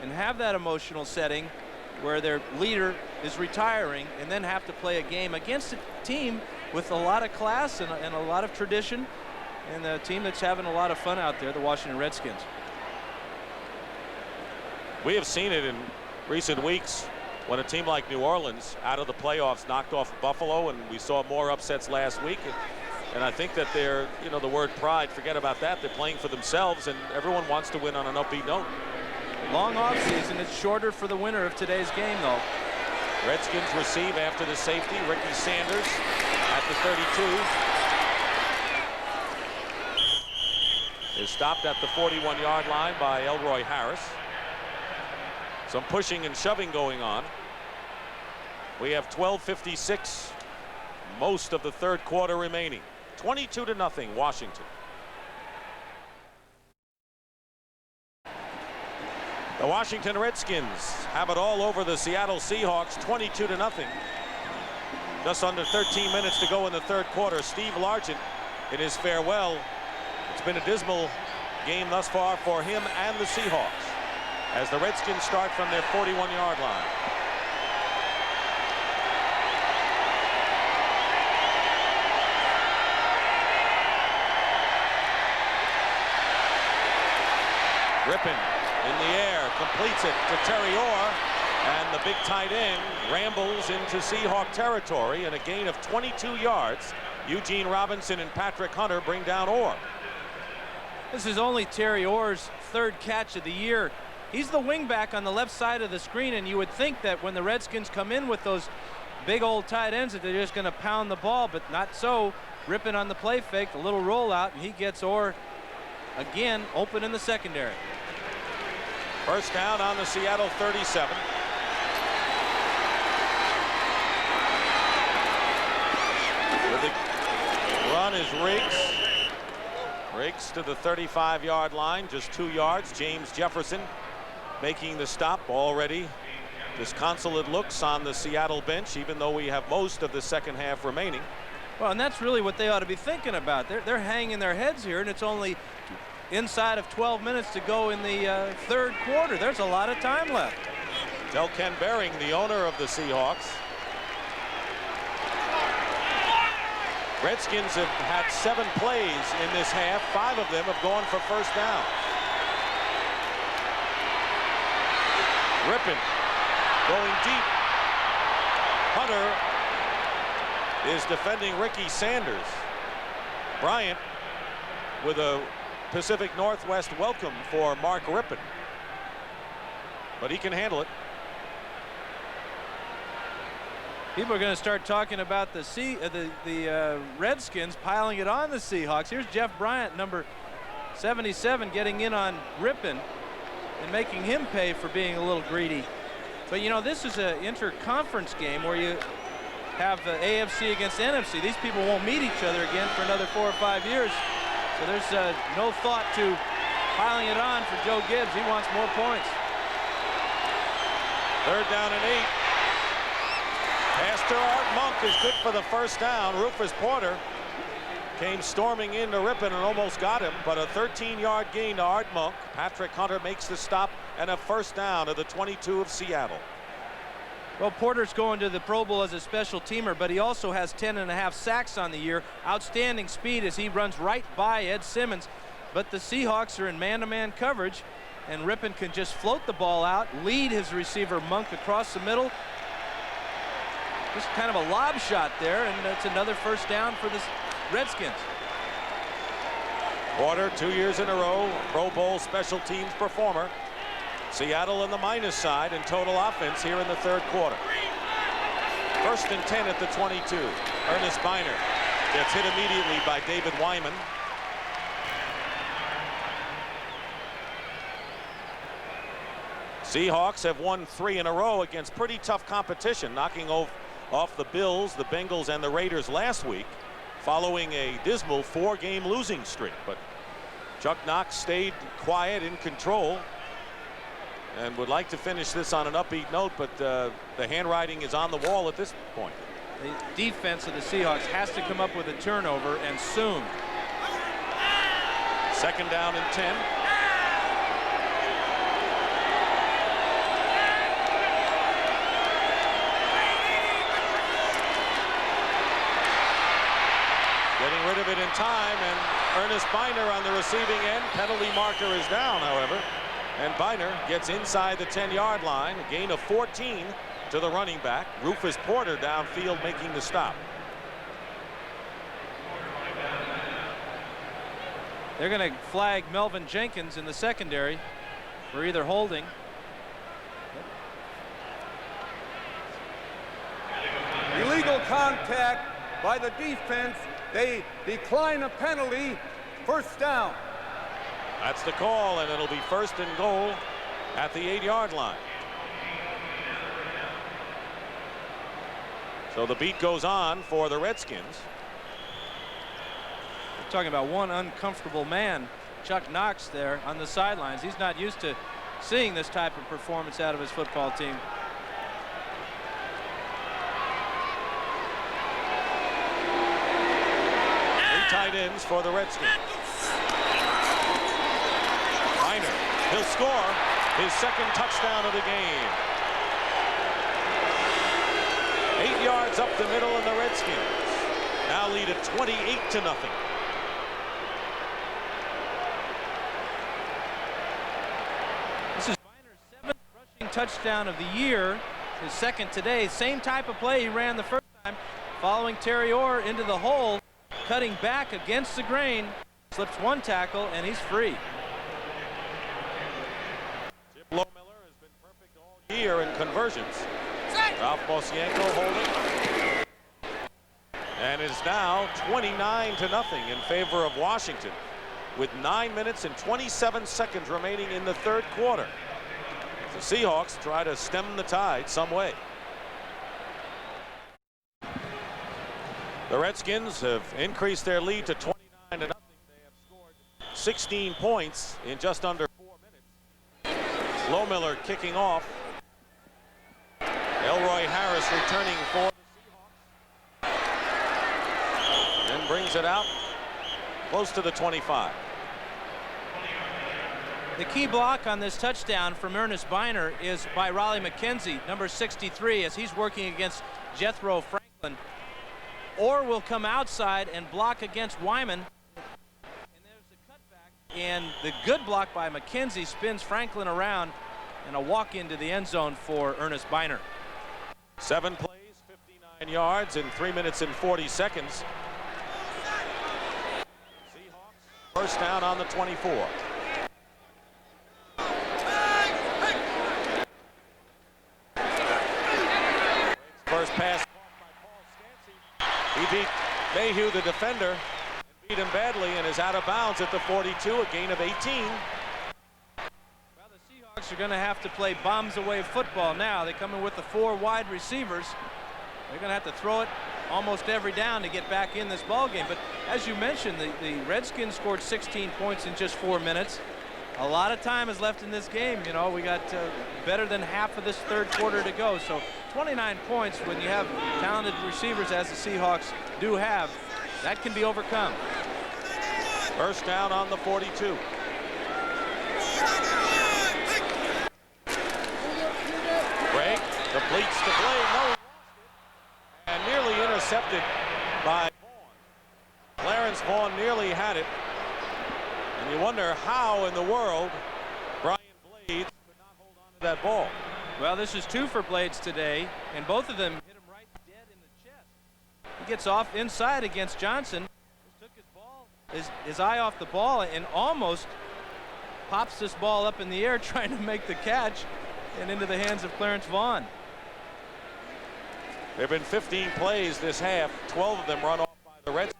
and have that emotional setting where their leader is retiring and then have to play a game against a team with a lot of class and a lot of tradition, and a team that's having a lot of fun out there, the Washington Redskins. We have seen it in recent weeks when a team like New Orleans, out of the playoffs, knocked off Buffalo, and we saw more upsets last week. And I think that they're, you know, the word pride, forget about that. They're playing for themselves, and everyone wants to win on an upbeat note. Long off season. It's shorter for the winner of today's game, though. Redskins receive after the safety. Ricky Sanders at the 32. Is stopped at the 41-yard line by Elroy Harris. Some pushing and shoving going on. We have 12:56, most of the third quarter remaining. 22-0 Washington. The Washington Redskins have it all over the Seattle Seahawks, 22-0. Just under 13 minutes to go in the third quarter. Steve Largent in his farewell. It's been a dismal game thus far for him and the Seahawks as the Redskins start from their 41-yard line. Rippon in the air, completes it to Terry Orr, and the big tight end rambles into Seahawk territory, and a gain of 22 yards. Eugene Robinson and Patrick Hunter bring down Orr. This is only Terry Orr's third catch of the year. He's the wingback on the left side of the screen, and you would think that when the Redskins come in with those big old tight ends that they're just going to pound the ball, but not so. Rippon on the play fake, the little rollout, and he gets Orr again open in the secondary. First down on the Seattle 37. The run is Riggs. Riggs to the 35-yard line, just 2 yards. James Jefferson making the stop already. Disconsolate looks on the Seattle bench, even though we have most of the second half remaining. Well, and that's really what they ought to be thinking about. They're hanging their heads here, and it's only inside of 12 minutes to go in the third quarter. There's a lot of time left. Tell Ken Behring, the owner of the Seahawks. Redskins have had 7 plays in this half. 5 of them have gone for first down. Rippon going deep. Hunter is defending Ricky Sanders. Bryant with a Pacific Northwest welcome for Mark Rippon. But he can handle it. People are going to start talking about the Redskins piling it on the Seahawks. Here's Jeff Bryant, number 77, getting in on Rippon and making him pay for being a little greedy. But you know, this is an interconference game where you have AFC against NFC. These people won't meet each other again for another 4 or 5 years. So there's no thought to piling it on for Joe Gibbs. He wants more points. Third down and 8. Pass to Art Monk is good for the first down. Rufus Porter came storming into Rippon and almost got him, but a 13-yard gain to Art Monk. Patrick Hunter makes the stop and a first down to the 22 of Seattle. Well, Porter's going to the Pro Bowl as a special teamer, but he also has 10.5 sacks on the year. Outstanding speed as he runs right by Ed Simmons. But the Seahawks are in man-to-man coverage, and Rippon can just float the ball out, lead his receiver Monk across the middle. Just kind of a lob shot there, and that's another first down for the Redskins. Quarter, 2 years in a row, Pro Bowl special teams performer. Seattle on the minus side in total offense here in the third quarter. 1st and 10 at the 22. Ernest Biner gets hit immediately by David Wyman. Seahawks have won 3 in a row against pretty tough competition, knocking off the Bills, the Bengals, and the Raiders last week, following a dismal 4-game losing streak. But Chuck Knox stayed quiet, in control, and would like to finish this on an upbeat note, but the handwriting is on the wall at this point. The defense of the Seahawks has to come up with a turnover, and soon. 2nd down and 10. Getting rid of it in time, and Ernest Biner on the receiving end. Penalty marker is down, however, and Biner gets inside the 10-yard line. A gain of 14 to the running back. Rufus Porter downfield making the stop. They're going to flag Melvin Jenkins in the secondary for either holding. Illegal contact by the defense. They decline a penalty. 1st down. That's the call, and it'll be 1st and goal at the 8-yard line. So the beat goes on for the Redskins. We're talking about one uncomfortable man, Chuck Knox, there on the sidelines. He's not used to seeing this type of performance out of his football team. Tight ends for the Redskins. Biner, he'll score his 2nd touchdown of the game. 8 yards up the middle, and the Redskins now lead at 28-0. This is Biner's 7th rushing touchdown of the year, his 2nd today. Same type of play he ran the 1st time, following Terry Orr into the hole. Cutting back against the grain, slips 1 tackle, and he's free. Chip Lohmiller has been perfect all year in conversions. Ralph Mosienko holding, and is now 29-0 in favor of Washington, with 9 minutes and 27 seconds remaining in the third quarter. The Seahawks try to stem the tide some way. The Redskins have increased their lead to 29-0. They have scored 16 points in just under 4 minutes. Lohmiller kicking off. Elroy Harris returning for the Seahawks. Then brings it out close to the 25. The key block on this touchdown from Ernest Biner is by Raleigh McKenzie, number 63, as he's working against Jethro Franklin. Orr will come outside and block against Wyman. And there's a cutback. And the good block by McKenzie spins Franklin around, and a walk into the end zone for Ernest Biner. 7 plays, 59 yards in 3 minutes and 40 seconds. Seahawks 1st down on the 24. First pass. He beat Mayhew, the defender, and beat him badly, and is out of bounds at the 42, a gain of 18. Well, the Seahawks are going to have to play bombs away football now. They come in with the 4 wide receivers. They're going to have to throw it almost every down to get back in this ball game. But as you mentioned, the Redskins scored 16 points in just 4 minutes. A lot of time is left in this game. You know, we got better than half of this third quarter to go. So 29 points when you have talented receivers as the Seahawks do have, that can be overcome. 1st down on the 42. Gregg completes the play. No, and nearly intercepted by Vaughn. Clarence Vaughn nearly had it. And you wonder how in the world Brian Blades could not hold on to that ball. Well, this is 2 for Blades today, and both of them hit him right dead in the chest. He gets off inside against Johnson. Just took his ball his eye off the ball and almost pops this ball up in the air trying to make the catch and into the hands of Clarence Vaughn. There have been 15 plays this half, 12 of them run off by the Redskins.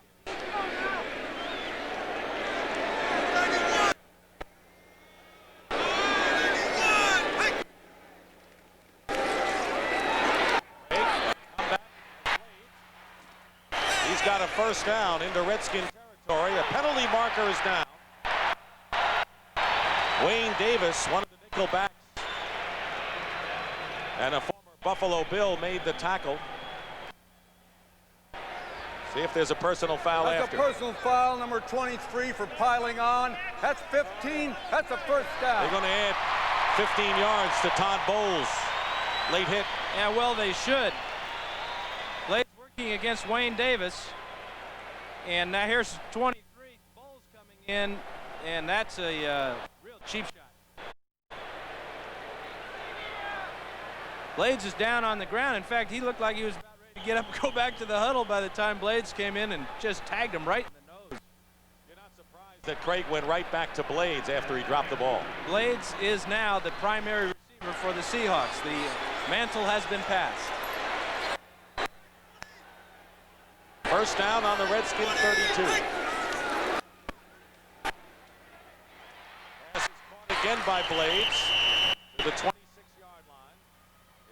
He's got a first down into Redskin territory. A penalty marker is down. Wayne Davis, one of the nickel backs, and a former Buffalo Bill made the tackle. See if there's a personal foul after. That's a personal foul, number 23 for piling on. That's 15. That's a first down. They're going to add 15 yards to Todd Bowles. Late hit. Yeah, well, they should. Blades working against Wayne Davis. And now here's 23. Bowles coming in, and that's a real cheap shot. Blades is down on the ground. In fact, he looked like he was about ready to get up and go back to the huddle by the time Blades came in and just tagged him right in the nose. You're not surprised that Craig went right back to Blades after he dropped the ball. Blades is now the primary receiver for the Seahawks. The mantle has been passed. First down on the Redskins 32. Pass is caught again by Blades to the 26-yard line.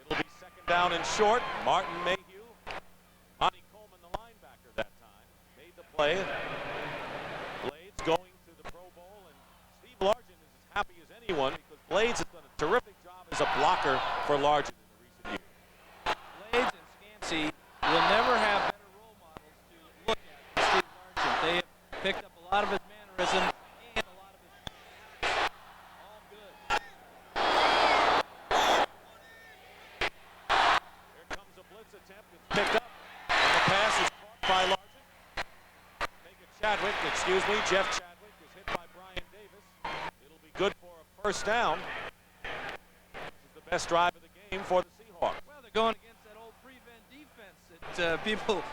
It'll be second down and short. Martin Mayhew, Monty Coleman, the linebacker that time, made the play. Blades going to the Pro Bowl, and Steve Largent is as happy as anyone because Blades has done a terrific job as a blocker for Largent in the recent years. Blades and Scansey will never have better role models to look at than Steve Largent. They have picked up a lot of his mannerisms and a lot of his all good. Here comes a blitz attempt. It's picked up, and the pass is caught by Largent. Jeff Chadwick is hit by Brian Davis. It'll be good for a first down. This is the best drive of the game for the Seahawks. Well, they're going against that old prevent defense that people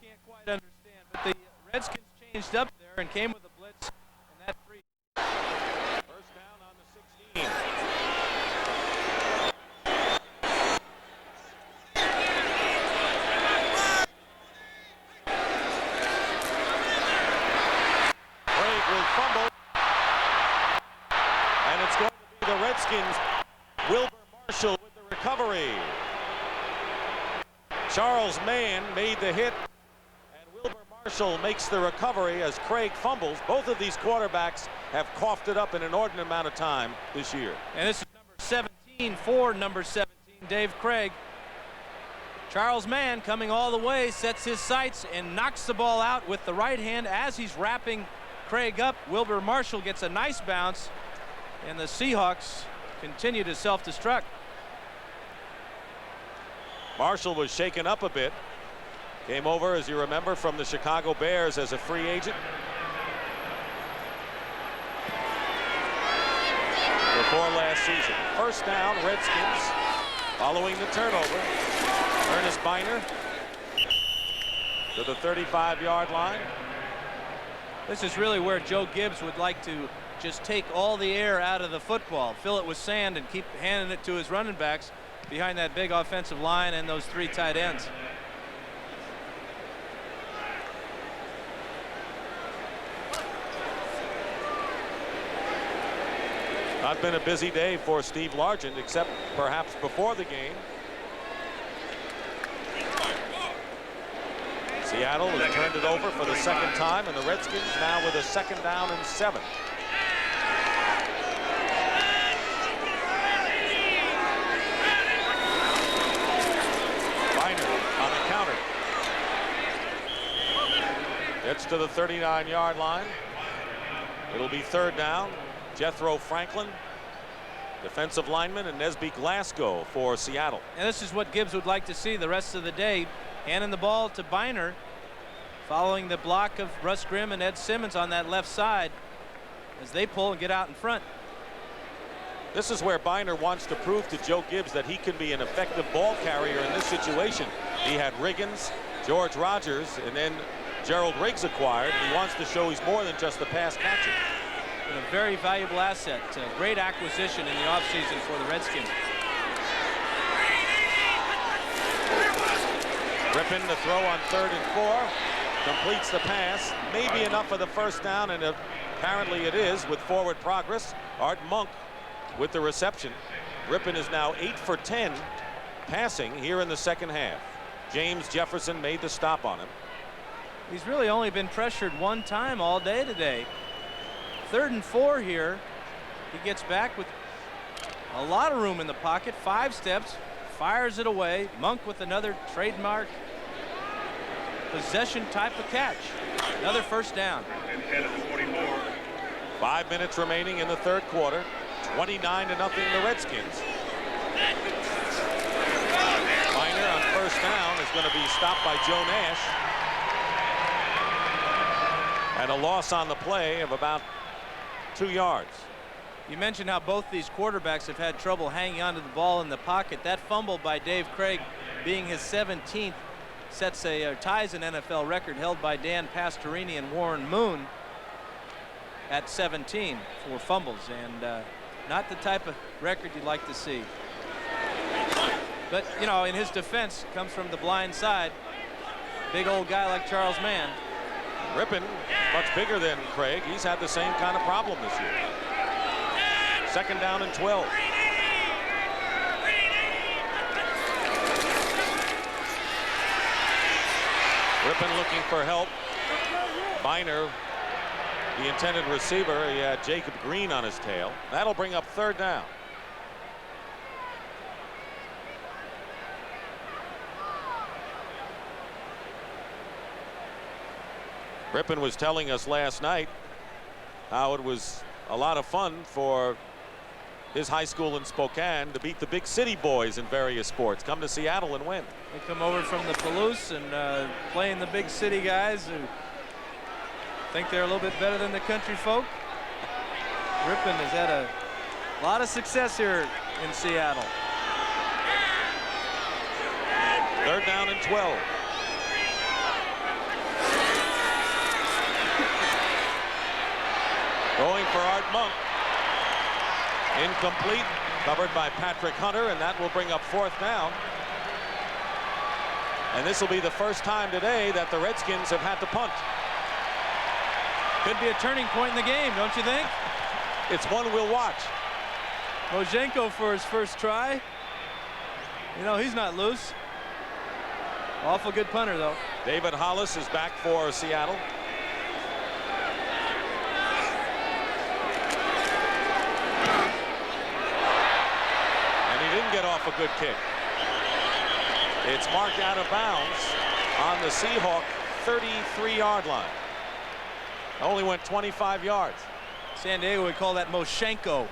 can't quite understand. But the Redskins changed up there and came with a blitz, and that free. First down on the 16. Redskins, Wilbur Marshall with the recovery. Charles Mann made the hit, and Wilbur Marshall makes the recovery as Craig fumbles. Both of these quarterbacks have coughed it up an inordinate amount of time this year. And this is number 17 for number 17, Dave Craig. Charles Mann coming all the way, sets his sights and knocks the ball out with the right hand as he's wrapping Craig up. Wilbur Marshall gets a nice bounce, and the Seahawks continue to self-destruct. Marshall was shaken up a bit. Came over, as you remember, from the Chicago Bears as a free agent. Before last season. First down, Redskins, following the turnover. Ernest Biner to the 35-yard line. This is really where Joe Gibbs would like to just take all the air out of the football, fill it with sand, and keep handing it to his running backs behind that big offensive line and those three tight ends. Not been a busy day for Steve Largent, except perhaps before the game. Seattle has turned it over for the second time, and the Redskins now with a second down and 7. Gets to the 39-yard line. It'll be third down. Jethro Franklin, defensive lineman, and Nesby Glasgow for Seattle. And this is what Gibbs would like to see the rest of the day. Handing the ball to Biner, following the block of Russ Grimm and Ed Simmons on that left side as they pull and get out in front. This is where Biner wants to prove to Joe Gibbs that he can be an effective ball carrier in this situation. He had Riggins, George Rogers, and then Gerald Riggs acquired. He wants to show he's more than just a pass catcher. And a very valuable asset. Great acquisition in the offseason for the Redskins. Rippon to throw on 3rd and 4. Completes the pass. Maybe enough for the first down, and apparently it is with forward progress. Art Monk with the reception. Rippon is now 8 for 10 passing here in the second half. James Jefferson made the stop on him. He's really only been pressured one time all day today. 3rd and 4 here. He gets back with a lot of room in the pocket. 5 steps, fires it away. Monk with another trademark possession type of catch. Another first down. 5 minutes remaining in the 3rd quarter. 29-0 the Redskins. Miner on first down is going to be stopped by Joe Nash. And a loss on the play of about 2 yards. You mentioned how both these quarterbacks have had trouble hanging onto the ball in the pocket. That fumble by Dave Craig, being his 17th, ties an NFL record held by Dan Pastorini and Warren Moon at 17 for fumbles, and not the type of record you'd like to see. But, you know, in his defense, comes from the blind side. Big old guy like Charles Mann. Rippon, much bigger than Craig. He's had the same kind of problem this year. 2nd down and 12. Rippon looking for help. Biner, the intended receiver, he had Jacob Green on his tail. That'll bring up 3rd down. Rippon was telling us last night how it was a lot of fun for his high school in Spokane to beat the big city boys in various sports. Come to Seattle and win. They come over from the Palouse and playing the big city guys who think they're a little bit better than the country folk. Rippon has had a lot of success here in Seattle. 3rd down and 12. Going for Art Monk. Incomplete, covered by Patrick Hunter, and that will bring up 4th down. And this will be the first time today that the Redskins have had to punt. Could be a turning point in the game, don't you think? It's one we'll watch. Mojenko for his first try. You know, he's not loose. Awful good punter, though. David Hollis is back for Seattle. Get off a good kick. It's marked out of bounds on the Seahawk 33-yard line. Only went 25 yards. San Diego would call that Moshenko.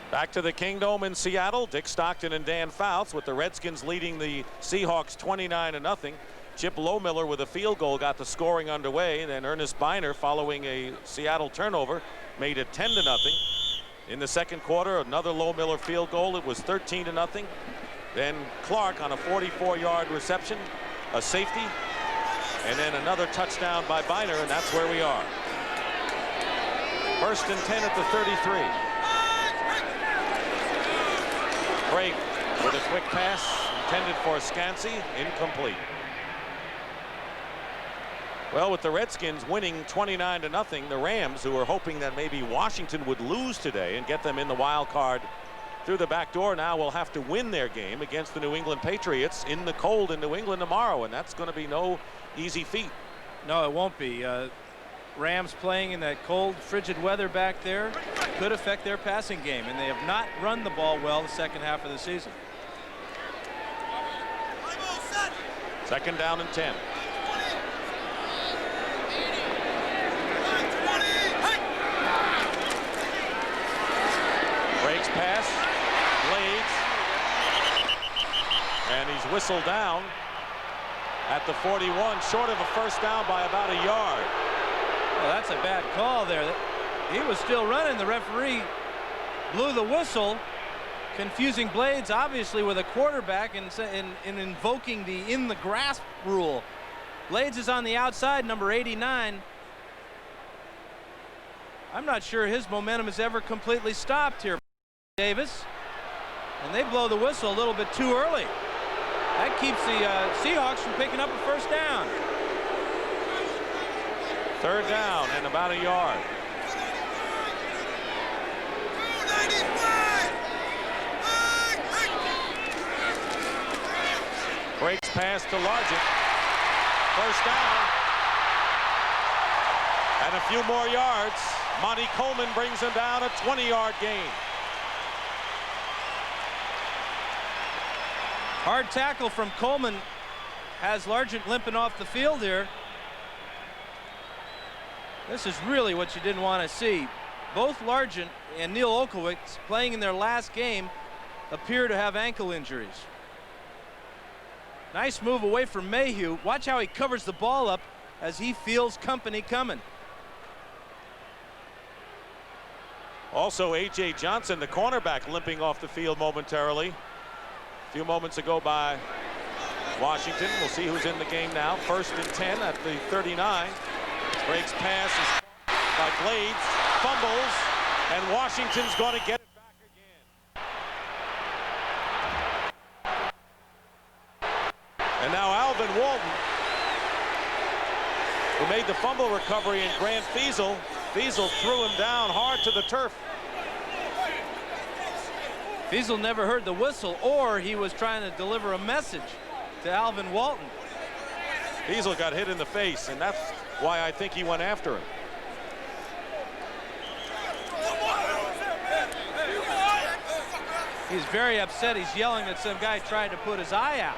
Back to the Kingdome in Seattle. Dick Stockton and Dan Fouts with the Redskins leading the Seahawks 29-0. Chip Lohmiller with a field goal got the scoring underway. Then Ernest Biner, following a Seattle turnover, made it 10-0. In the 2nd quarter, another Lohmiller field goal. It was 13-0. Then Clark on a 44-yard reception, a safety, and then another touchdown by Biner, and that's where we are. 1st and 10 at the 33. Craig with a quick pass intended for Scansey, incomplete. Well, with the Redskins winning 29-0, the Rams, who were hoping that maybe Washington would lose today and get them in the wild card through the back door, now will have to win their game against the New England Patriots in the cold in New England tomorrow, and that's going to be no easy feat. No, it won't be. Rams playing in that cold, frigid weather back there could affect their passing game, and they have not run the ball well the 2nd half of the season. 2nd down and 10. Craig's pass, blades, and he's whistled down at the 41, short of a first down by about a yard. Well, that's a bad call there. He was still running. The referee blew the whistle, confusing Blades, obviously, with a quarterback and invoking the in the grasp rule. Blades is on the outside, number 89. I'm not sure his momentum has ever completely stopped here, Davis. And they blow the whistle a little bit too early. That keeps the Seahawks from picking up a first down. Third down and about a yard. Breaks pass to Largent. First down. And a few more yards. Monty Coleman brings him down, a 20-yard gain. Hard tackle from Coleman has Largent limping off the field here. This is really what you didn't want to see. Both Largent and Neil Olkowicz, playing in their last game, appear to have ankle injuries. Nice move away from Mayhew. Watch how he covers the ball up as he feels company coming. Also, A.J. Johnson, the cornerback, limping off the field momentarily. A few moments ago by Washington. We'll see who's in the game now. 1st and 10 at the 39. Breaks passes by Blades, fumbles, and Washington's going to get it back again. And now Alvin Walton, who made the fumble recovery, and Grant Feasel threw him down hard to the turf. Feasel never heard the whistle, or he was trying to deliver a message to Alvin Walton. Feasel got hit in the face, and that's why I think he went after him. He's very upset. He's yelling that some guy tried to put his eye out.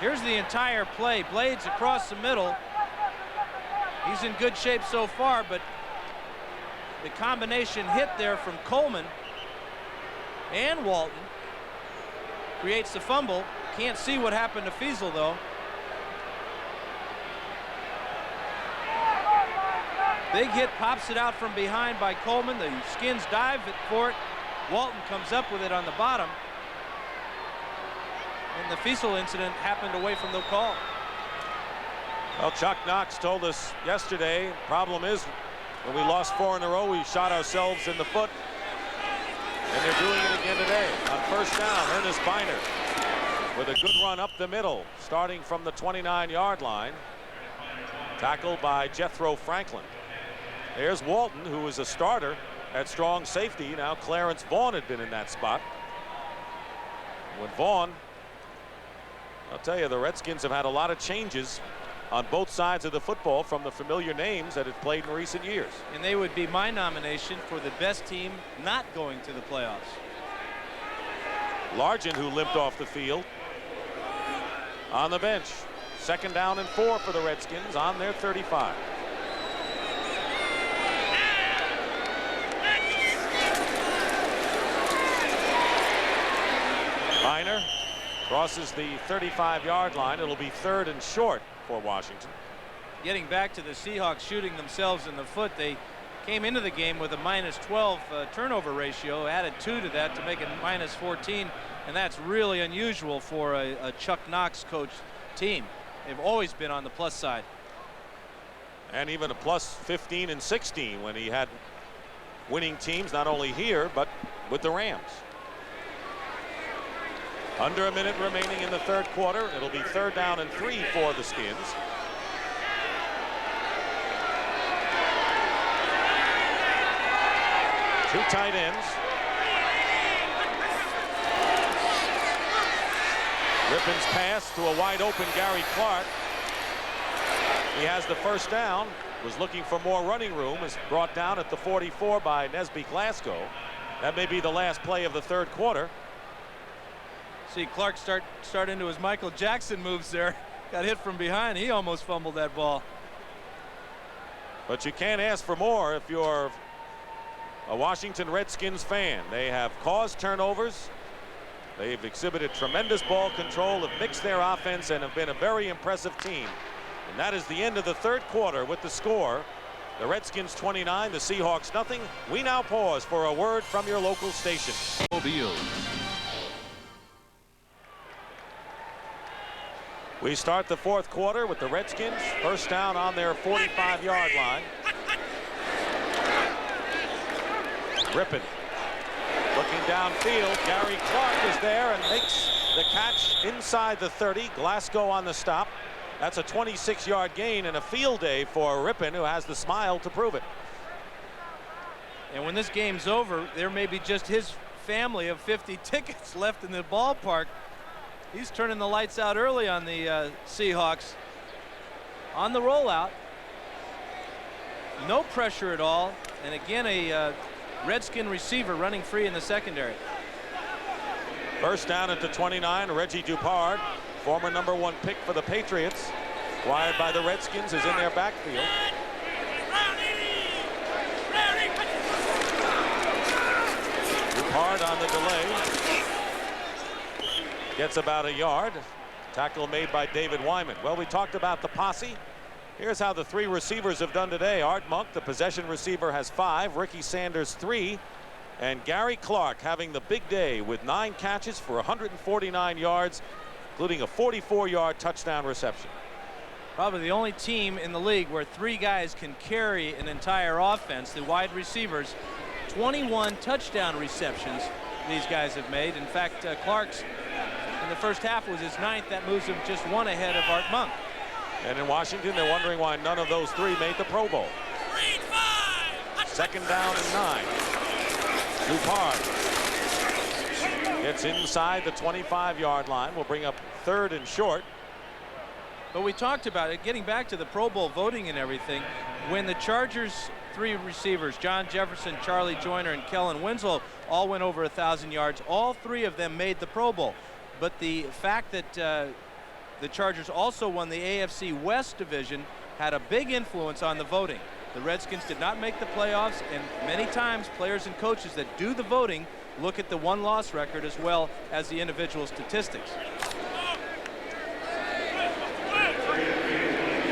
Here's the entire play. Blades across the middle. He's in good shape so far, but the combination hit there from Coleman and Walton creates the fumble. Can't see what happened to Feasel, though. Big hit, pops it out from behind by Coleman. The Skins dive for it. Walton comes up with it on the bottom. And the Feasel incident happened away from the call. Well, Chuck Knox told us yesterday, problem is when we lost 4 in a row, we shot ourselves in the foot. And they're doing it again today. On first down, Ernest Biner with a good run up the middle, starting from the 29-yard line. Tackled by Jethro Franklin. There's Walton, who is a starter at strong safety. Now Clarence Vaughn had been in that spot. When Vaughn, I'll tell you, the Redskins have had a lot of changes on both sides of the football from the familiar names that have played in recent years. And they would be my nomination for the best team not going to the playoffs. Largent, who limped off the field, on the bench. 2nd down and 4 for the Redskins on their 35. Biner crosses the 35-yard line. It'll be 3rd and short for Washington. Getting back to the Seahawks shooting themselves in the foot, they came into the game with a -12 turnover ratio, added 2 to that to make it -14, and that's really unusual for a Chuck Knox coached team. They've always been on the plus side. And even a plus 15 and 16 when he had winning teams, not only here, but with the Rams. Under a minute remaining in the 3rd quarter. It'll be 3rd down and 3 for the Skins. Two tight ends. Rippon's pass to a wide open Gary Clark. He has the first down. Was looking for more running room. Is brought down at the 44 by Nesby Glasgow. That may be the last play of the 3rd quarter. See Clark start into his Michael Jackson moves there. Got hit from behind. He almost fumbled that ball. But you can't ask for more if you're a Washington Redskins fan. They have caused turnovers. They've exhibited tremendous ball control, have mixed their offense, and have been a very impressive team. And that is the end of the 3rd quarter with the score The Redskins 29, the Seahawks nothing. We now pause for a word from your local station. Mobile. We start the fourth quarter with the Redskins first down on their 45-yard line. Rippon looking downfield. Gary Clark is there and makes the catch inside the 30. Glasgow on the stop. That's a 26-yard gain and a field day for Rippon, who has the smile to prove it. And when this game's over, there may be just his family of 50 tickets left in the ballpark. He's turning the lights out early on the Seahawks. On the rollout. No pressure at all. And again, a Redskin receiver running free in the secondary. First down at the 29, Reggie Dupard, former #1 pick for the Patriots, acquired by the Redskins, is in their backfield. Dupard on the delay. Gets about a yard. Tackle made by David Wyman. Well, we talked about the posse. Here's how the three receivers have done today. Art Monk, the possession receiver, has 5. Ricky Sanders 3. And Gary Clark having the big day with 9 catches for 149 yards, including a 44-yard touchdown reception. Probably the only team in the league where 3 guys can carry an entire offense. The wide receivers, 21 touchdown receptions these guys have made. In fact, Clark's in the first half was his 9th. That moves him just 1 ahead of Art Monk. And in Washington, they're wondering why none of those 3 made the Pro Bowl. Second down and 9. Dupard gets inside the 25-yard line. Will bring up 3rd and short. But we talked about it, getting back to the Pro Bowl voting and everything. When the Chargers' 3 receivers, John Jefferson, Charlie Joyner, and Kellen Winslow, all went over 1,000 yards, all 3 of them made the Pro Bowl. But the fact that the Chargers also won the AFC West division had a big influence on the voting. The Redskins did not make the playoffs, and many times players and coaches that do the voting look at the won-loss record as well as the individual statistics.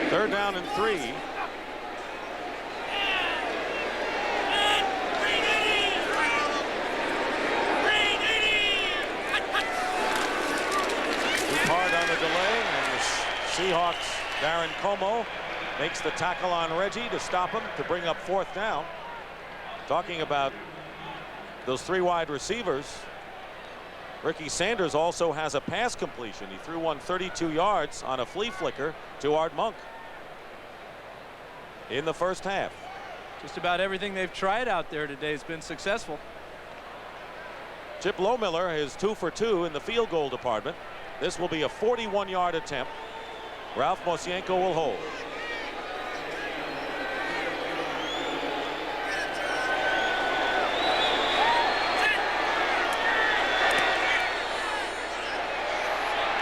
3rd down and 3. Dupard on the delay, and the Seahawks, Darren Como, makes the tackle on Reggie to stop him to bring up 4th down. Talking about those 3 wide receivers, Ricky Sanders also has a pass completion. He threw one 32 yards on a flea flicker to Art Monk in the first half. Just about everything they've tried out there today has been successful. Chip Lohmiller is 2 for 2 in the field goal department. This will be a 41-yard attempt. Ralph Mosienko will hold.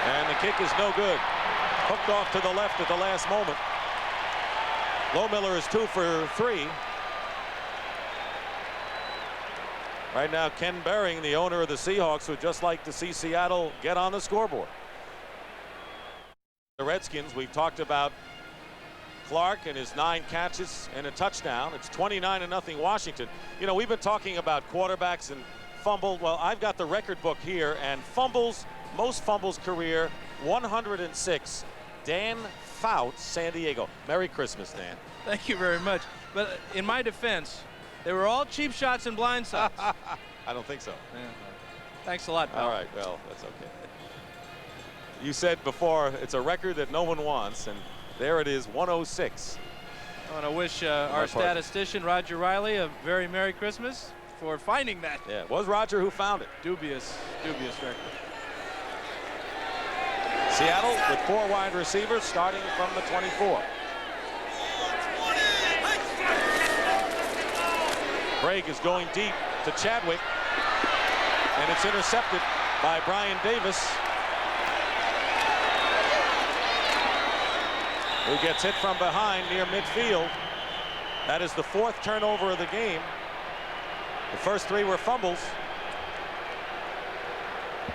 And the kick is no good. Hooked off to the left at the last moment. Lohmiller is 2 for 3. Right now, Ken Behring, the owner of the Seahawks, would just like to see Seattle get on the scoreboard. The Redskins, we've talked about Clark and his 9 catches and a touchdown. It's 29-0 Washington. You know, we've been talking about quarterbacks and fumble. Well, I've got the record book here, and fumbles, most fumbles career, 106. Dan Fouts, San Diego. Merry Christmas, Dan. Thank you very much. But in my defense, they were all cheap shots and blindsides. I don't think so. Yeah. Thanks a lot, pal. All right, well, that's okay. You said before it's a record that no one wants, and there it is, 106. I want to wish our statistician, Roger Riley, a very Merry Christmas for finding that. Yeah, it was Roger who found it. Dubious record. Seattle with 4 wide receivers starting from the 24. Craig is going deep to Chadwick, and it's intercepted by Brian Davis, who gets hit from behind near midfield. That is the 4th turnover of the game. The first 3 were fumbles.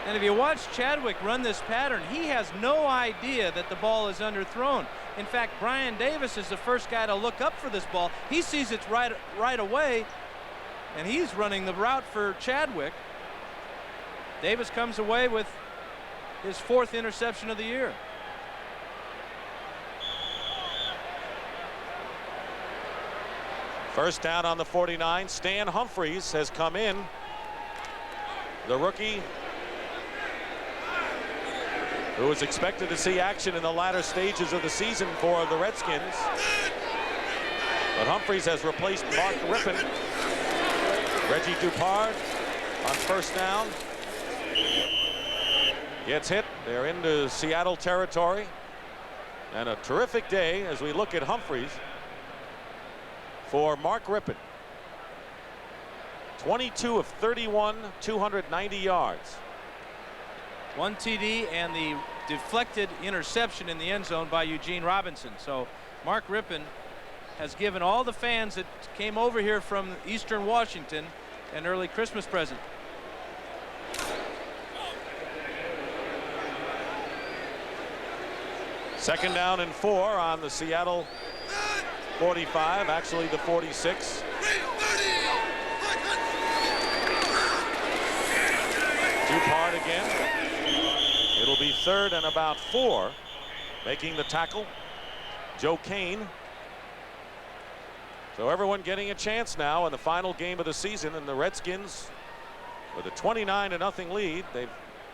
And if you watch Chadwick run this pattern, he has no idea that the ball is underthrown. In fact, Brian Davis is the first guy to look up for this ball. He sees it right away, and he's running the route for Chadwick. Davis comes away with his 4th interception of the year. First down on the 49. Stan Humphries has come in. The rookie who was expected to see action in the latter stages of the season for the Redskins. But Humphries has replaced Mark Rippon. Reggie Dupard on first down gets hit. They're into Seattle territory. And a terrific day as we look at Humphries for Mark Rippon. 22 of 31, 290 yards. 1 TD and the deflected interception in the end zone by Eugene Robinson. So Mark Rippon has given all the fans that came over here from Eastern Washington an early Christmas present. Second down and 4 on the Seattle 45, actually the 46. Dupard again. It'll be 3rd and about 4. Making the tackle, Joe Kane. So everyone getting a chance now in the final game of the season, and the Redskins with a 29-0 lead. They've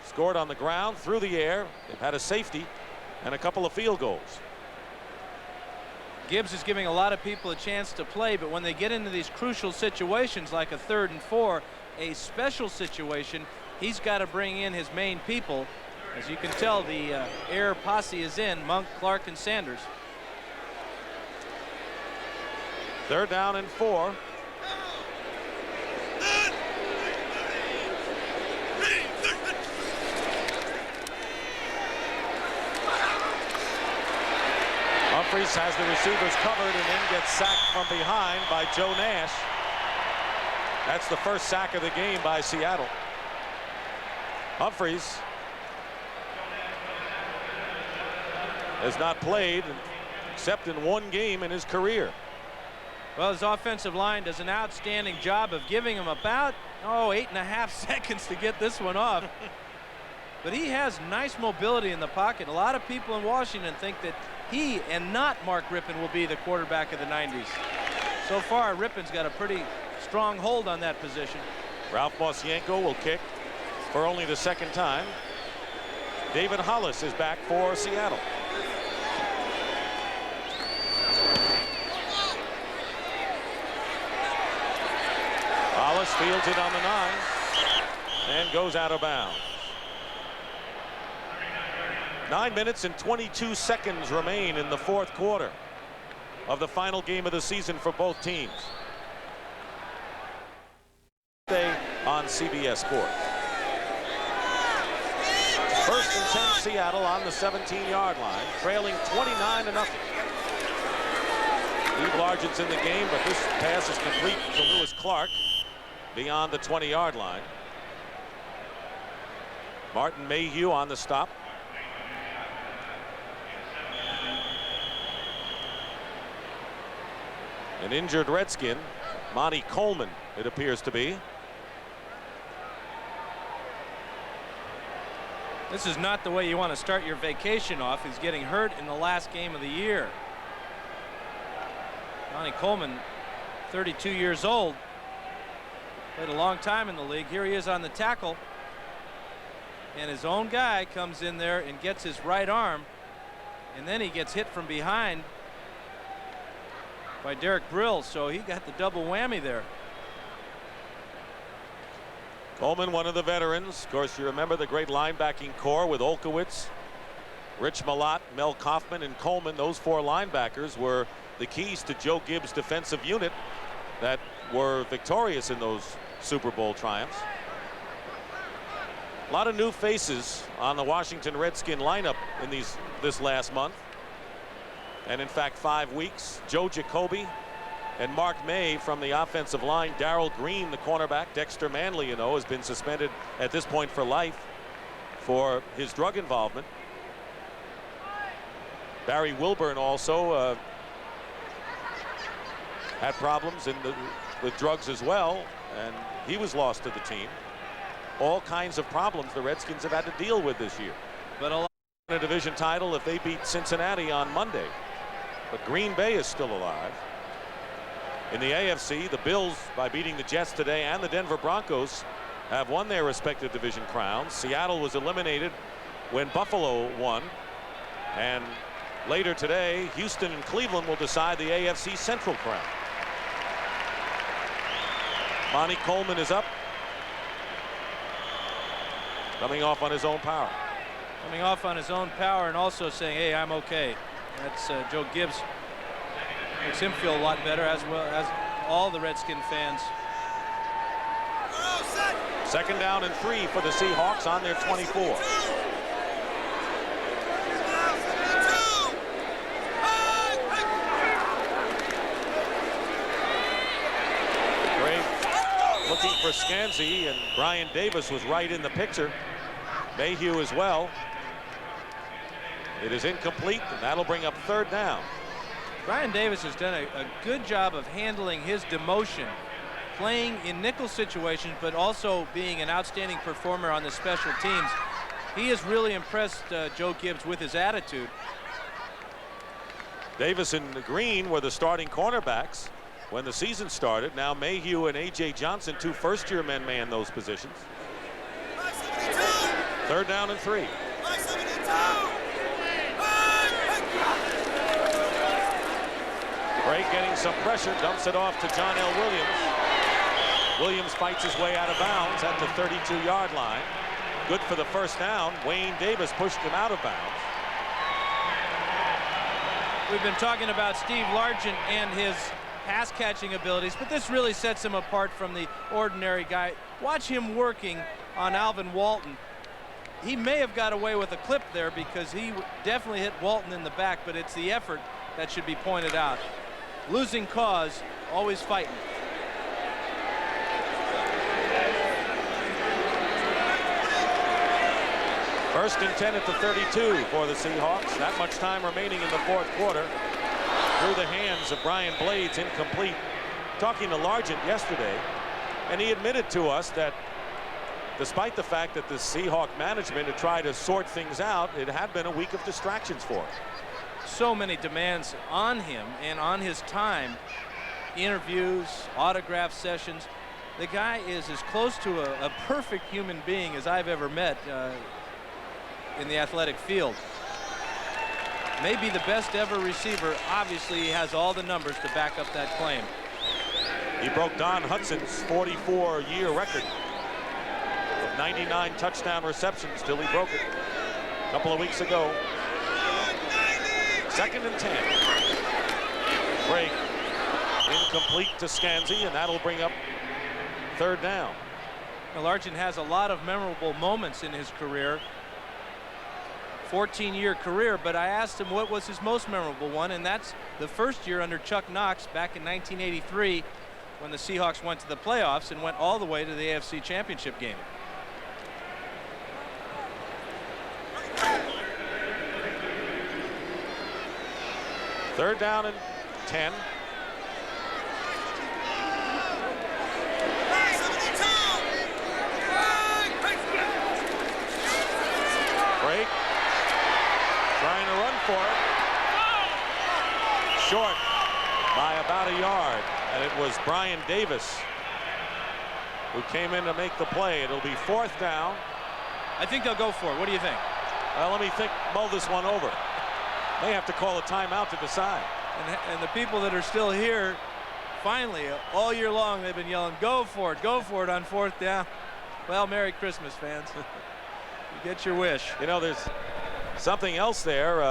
scored on the ground, through the air. They've had a safety and a couple of field goals. Gibbs is giving a lot of people a chance to play, but when they get into these crucial situations like a 3rd and 4, a special situation, he's got to bring in his main people. As you can tell, the air posse is in: Monk, Clark, and Sanders. 3rd down and 4. Humphries has the receivers covered and then gets sacked from behind by Joe Nash. That's the first sack of the game by Seattle. Humphries has not played except in 1 game in his career. Well, his offensive line does an outstanding job of giving him about 8.5 seconds to get this one off. But he has nice mobility in the pocket. A lot of people in Washington think that he and not Mark Rippon will be the quarterback of the 90s. So far, Rippon's got a pretty strong hold on that position. Ralph Mosienko will kick for only the 2nd time. David Hollis is back for Seattle. Hollis fields it on the 9 and goes out of bounds. 9 minutes and 22 seconds remain in the 4th quarter of the final game of the season for both teams. On CBS Sports. 1st and 10 Seattle on the 17-yard line, trailing 29-0. Steve Largent's in the game, but this pass is complete to Lewis Clark beyond the 20-yard line. Martin Mayhew on the stop. An injured Redskin, Monty Coleman, it appears to be. This is not the way you want to start your vacation off. He's getting hurt in the last game of the year. Monty Coleman, 32 years old. Played a long time in the league. Here he is on the tackle. And his own guy comes in there and gets his right arm. And then he gets hit from behind by Derek Brill. So he got the double whammy there. Coleman, one of the veterans. Of course, you remember the great linebacking core with Olkowitz, Rich Malott, Mel Kaufman, and Coleman. Those 4 linebackers were the keys to Joe Gibbs' defensive unit that were victorious in those Super Bowl triumphs. A lot of new faces on the Washington Redskin lineup in this last month. And in fact, 5 weeks. Joe Jacoby and Mark May from the offensive line. Darrell Green, the cornerback. Dexter Manley, you know, has been suspended at this point for life for his drug involvement. Barry Wilburn also had problems with drugs as well, and he was lost to the team. All kinds of problems the Redskins have had to deal with this year. But a division title if they beat Cincinnati on Monday. But Green Bay is still alive. In the AFC, the Bills, by beating the Jets today, and the Denver Broncos have won their respective division crowns. Seattle was eliminated when Buffalo won. And later today, Houston and Cleveland will decide the AFC Central crown. Monty Coleman is up. Coming off on his own power. Coming off on his own power and also saying, hey, I'm okay. That's Joe Gibbs. Makes him feel a lot better, as well as all the Redskin fans. Second down and 3 for the Seahawks on their 24. Gray looking for Scansey, and Brian Davis was right in the picture. Mayhew as well. It is incomplete, and that'll bring up third down. Brian Davis has done a good job of handling his demotion, playing in nickel situations, but also being an outstanding performer on the special teams. He has really impressed Joe Gibbs with his attitude. Davis and Green were the starting cornerbacks when the season started. Now Mayhew and A.J. Johnson, 2 first-year men, man those positions. Third down and 3. Gray getting some pressure, dumps it off to John L. Williams. Williams fights his way out of bounds at the 32-yard line. Good for the first down. Wayne Davis pushed him out of bounds. We've been talking about Steve Largent and his pass catching abilities, but this really sets him apart from the ordinary guy. Watch him working on Alvin Walton. He may have got away with a clip there because he definitely hit Walton in the back, but it's the effort that should be pointed out. Losing cause, always fighting. First and 10 at the 32 for the Seahawks. That much time remaining in the fourth quarter. Through the hands of Brian Blades, incomplete. Talking to Largent yesterday, and he admitted to us that despite the fact that the Seahawk management had tried to sort things out, it had been a week of distractions for him. So many demands on him and on his time. Interviews, autograph sessions. The guy is as close to a perfect human being as I've ever met in the athletic field. Maybe the best ever receiver. Obviously, he has all the numbers to back up that claim. He broke Don Hudson's 44-year record of 99 touchdown receptions till he broke it a couple of weeks ago. Second and 10. Break incomplete to Scansey, and that'll bring up third down. Now, Largent has a lot of memorable moments in his career. 14-year career, but I asked him what was his most memorable one, and that's the first year under Chuck Knox back in 1983 when the Seahawks went to the playoffs and went all the way to the AFC Championship game. Third down and 10. Break. Trying to run for it. Short by about a yard. And it was Brian Davis who came in to make the play. It'll be fourth down. I think they'll go for it. What do you think? Well, let me mull this one over. May have to call a timeout to decide. And the people that are still here, finally, all year long, they've been yelling, go for it on fourth down. Well, Merry Christmas, fans. You get your wish. You know, there's something else there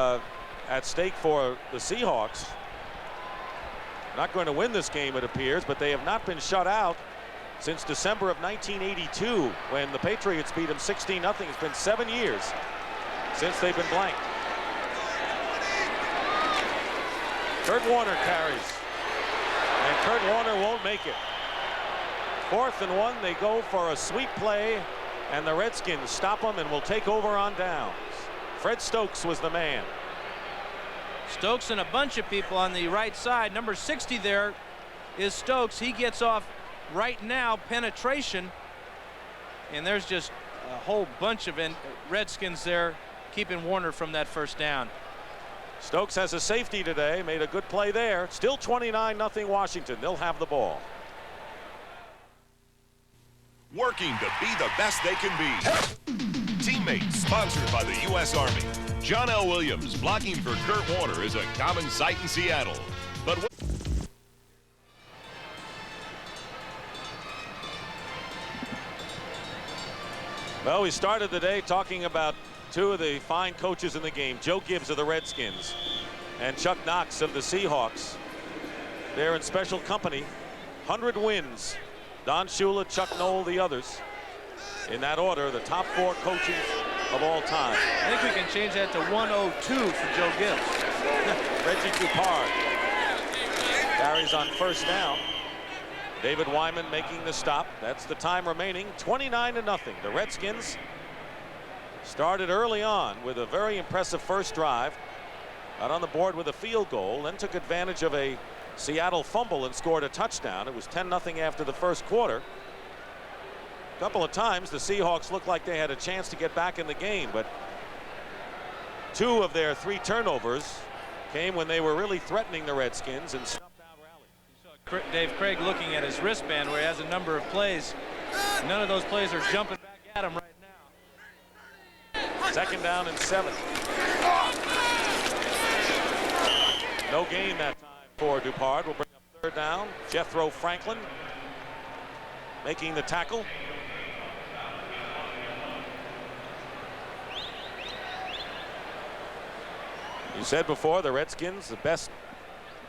at stake for the Seahawks. Not going to win this game, it appears, but they have not been shut out since December of 1982 when the Patriots beat them 16-0. It's been 7 years since they've been blanked. Kurt Warner carries, and Kurt Warner won't make it. 4th and 1, they go for a sweep play, and the Redskins stop them and will take over on downs. Fred Stokes was the man. Stokes and a bunch of people on the right side. Number 60 there is Stokes. He gets off right now, penetration. And there's just a whole bunch of Redskins there keeping Warner from that first down. Stokes has a safety today, made a good play there. Still 29-0 Washington. They'll have the ball. Working to be the best they can be. Teammates sponsored by the U.S. Army. John L. Williams blocking for Kurt Warner is a common sight in Seattle. But well, we started the day talking about two of the fine coaches in the game, Joe Gibbs of the Redskins and Chuck Knox of the Seahawks. They're in special company. 100 wins. Don Shula, Chuck Noll, the others. In that order, the top 4 coaches of all time. I think we can change that to 102 for Joe Gibbs. Reggie Dupard carries on first down. David Wyman making the stop. That's the time remaining. 29-0. The Redskins started early on with a very impressive first drive. Got on the board with a field goal, then took advantage of a Seattle fumble and scored a touchdown. It was 10-0 after the first quarter. A couple of times the Seahawks looked like they had a chance to get back in the game, but 2 of their 3 turnovers came when they were really threatening the Redskins and snuffed out rally. Dave Craig looking at his wristband where he has a number of plays. None of those plays are jumping back at him right now. Second down and 7. No gain that time for Dupard. Will bring up third down. Jethro Franklin making the tackle. You said before, the Redskins, the best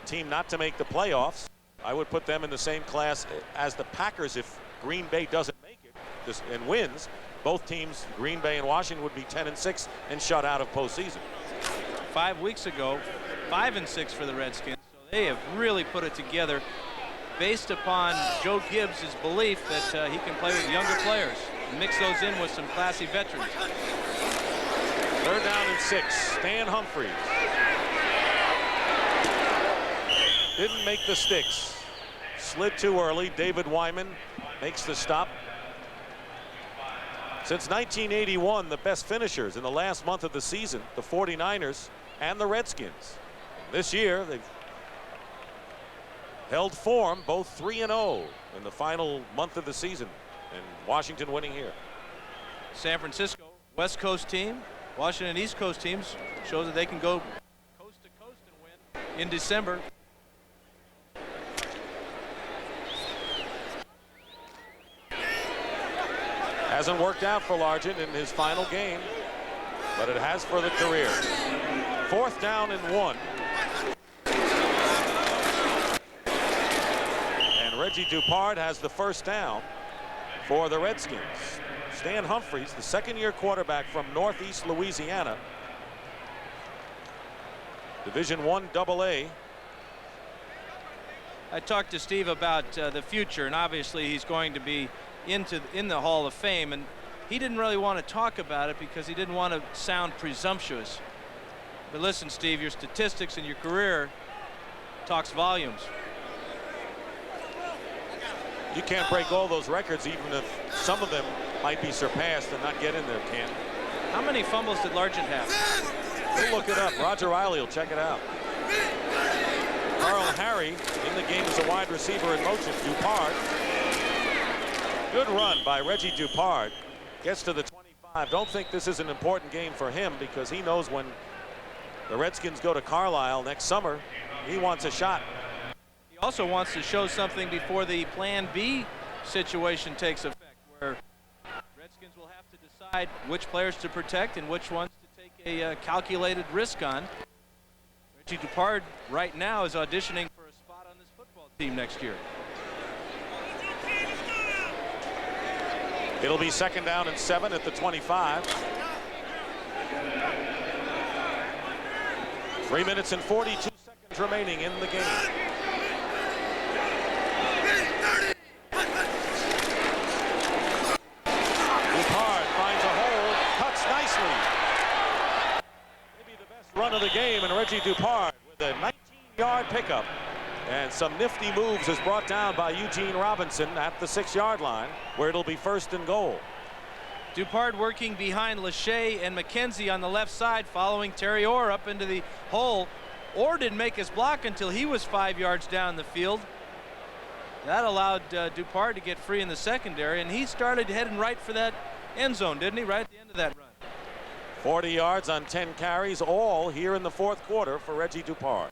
team not to make the playoffs. I would put them in the same class as the Packers if Green Bay doesn't make it and wins. Both teams, Green Bay and Washington, would be 10-6 and shut out of postseason. 5 weeks ago, 5-6 for the Redskins. So they have really put it together based upon Joe Gibbs' belief that he can play with younger players and mix those in with some classy veterans. Third down and 6. Stan Humphries didn't make the sticks. Slid too early. David Wyman makes the stop. Since 1981, the best finishers in the last month of the season, the 49ers and the Redskins. This year, they've held form, both 3-0 in the final month of the season, and Washington winning here. San Francisco, West Coast team, Washington East Coast teams shows that they can go coast to coast and win in December. Hasn't worked out for Largent in his final game, but it has for the career. 4th down and 1. And Reggie Dupard has the first down for the Redskins. Stan Humphries, the second-year quarterback from Northeast Louisiana, Division I AA. I talked to Steve about the future, and obviously he's going to be in the Hall of Fame, and he didn't really want to talk about it because he didn't want to sound presumptuous. But listen, Steve, your statistics and your career talks volumes. You can't break all those records, even if some of them might be surpassed and not get in there, Ken. How many fumbles did Largent have? We'll look it up. Roger Riley will check it out. Carl Harry in the game as a wide receiver in motion. Dupard. Good run by Reggie Dupard. Gets to the 25. Don't think this is an important game for him because he knows when the Redskins go to Carlisle next summer, he wants a shot. He also wants to show something before the Plan B situation takes effect, where Redskins will have to decide which players to protect and which ones to take a calculated risk on. Reggie Dupard right now is auditioning for a spot on this football team next year. It'll be 2nd down and 7 at the 25. 3 minutes and 42 seconds remaining in the game. Dupard finds a hole, cuts nicely. Maybe the best run of of the game, and Reggie Dupart with a 19-yard pickup. And some nifty moves is brought down by Eugene Robinson at the 6-yard line, where it'll be 1st and goal. Dupart working behind Lachey and McKenzie on the left side, following Terry Orr up into the hole. Orr didn't make his block until he was 5 yards down the field. That allowed Dupart to get free in the secondary, and he started heading right for that end zone, didn't he? Right at the end of that run. 40 yards on 10 carries, all here in the 4th quarter for Reggie Dupart.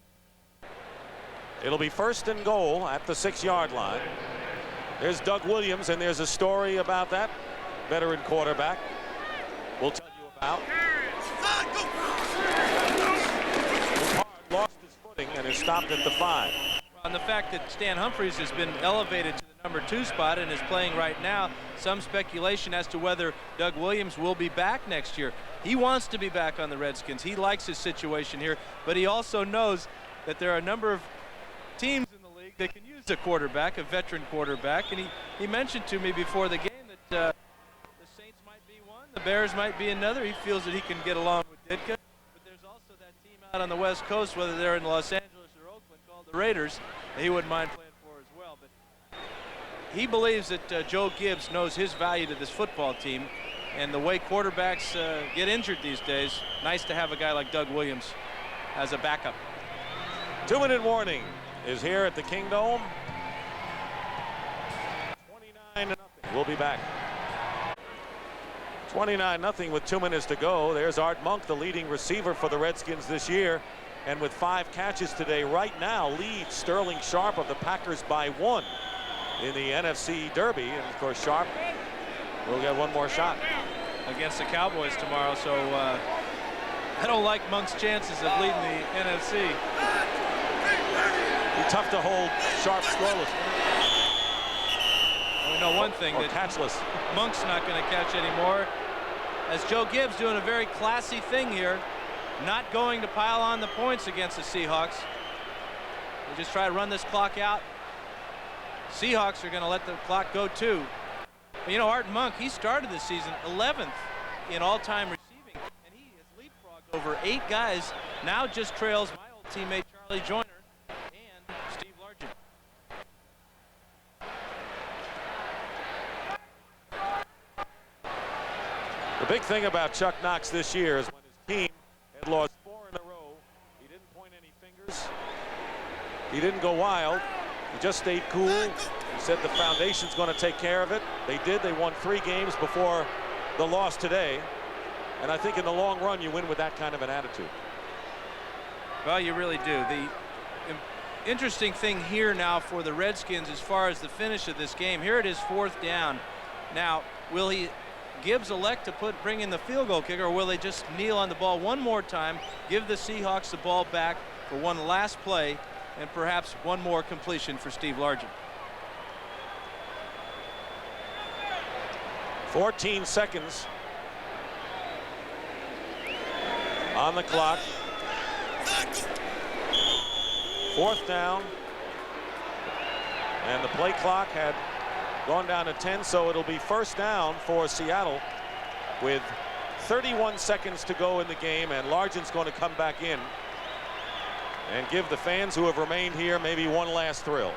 It'll be 1st and goal at the 6-yard line. There's Doug Williams, and there's a story about that veteran quarterback we'll tell you about. Dupart lost his footing and is stopped at the 5. On the fact that Stan Humphries has been elevated to the number 2 spot and is playing right now, some speculation as to whether Doug Williams will be back next year. He wants to be back on the Redskins. He likes his situation here, but he also knows that there are a number of teams in the league that can use a quarterback, a veteran quarterback, and he mentioned to me before the game that the Saints might be one, the Bears might be another. He feels that he can get along with Ditka, but there's also that team out on the West Coast, whether they're in Los Angeles or Oakland, called the Raiders, that he wouldn't mind playing for as well. But he believes that Joe Gibbs knows his value to this football team, and the way quarterbacks get injured these days, nice to have a guy like Doug Williams as a backup. 2-minute warning is here at the Kingdome. 29-0. We'll be back. 29-0 with 2 minutes to go. There's Art Monk, the leading receiver for the Redskins this year, and with 5 catches today, right now leads Sterling Sharp of the Packers by 1 in the NFC Derby. And of course, Sharp will get one more shot against the Cowboys tomorrow. So I don't like Monk's chances of leading the NFC. Be tough to hold Sharp scoreless. We know one thing, that catchless. Monk's not going to catch anymore. As Joe Gibbs doing a very classy thing here, not going to pile on the points against the Seahawks. They just try to run this clock out. Seahawks are going to let the clock go too. But you know, Art Monk, he started this season 11th in all-time receiving, and he has leapfrogged over 8 guys. Now just trails my old teammate Charlie Joyner and Steve Largent. The big thing about Chuck Knox this year is when his team had lost 4 in a row, he didn't point any fingers. He didn't go wild. He just stayed cool. He said the foundation's going to take care of it. They did. They won 3 games before the loss today. And I think in the long run, you win with that kind of an attitude. Well, you really do. The interesting thing here now for the Redskins as far as the finish of this game, here it is 4th down. Now, will Gibbs elect to bring in the field goal kicker, or will they just kneel on the ball one more time, give the Seahawks the ball back for one last play, and perhaps one more completion for Steve Largent? 14 seconds on the clock. 4th down, and the play clock had gone down to 10, so it'll be 1st down for Seattle with 31 seconds to go in the game, and Largent's going to come back in and give the fans who have remained here maybe one last thrill.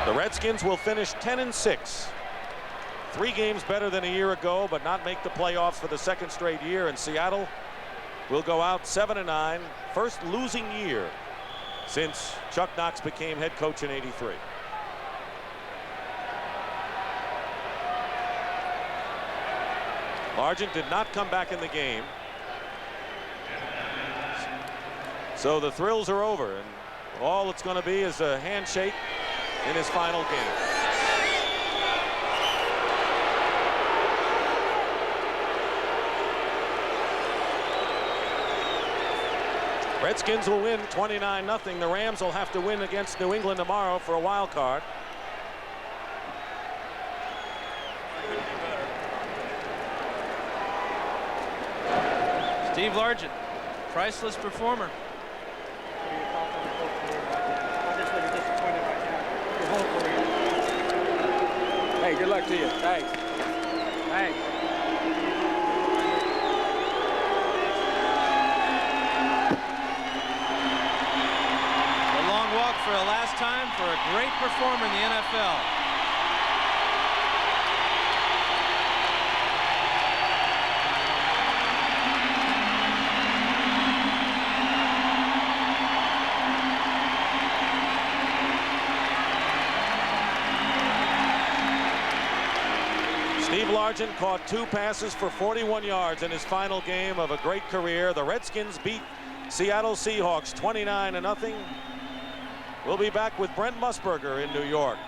The Redskins will finish 10-6. 3 games better than a year ago, but not make the playoffs for the 2nd straight year. And Seattle will go out 7-9, first losing year since Chuck Knox became head coach in '83. Largent did not come back in the game, so the thrills are over, and all it's going to be is a handshake in his final game. Redskins will win 29-0. The Rams will have to win against New England tomorrow for a wild card. Steve Largent, priceless performer. Hey, good luck to you. Thanks. Thanks. A long walk for a last time for a great performer in the NFL. Steve Largent caught 2 passes for 41 yards in his final game of a great career. The Redskins beat Seattle Seahawks 29-0. We'll be back with Brent Musburger in New York.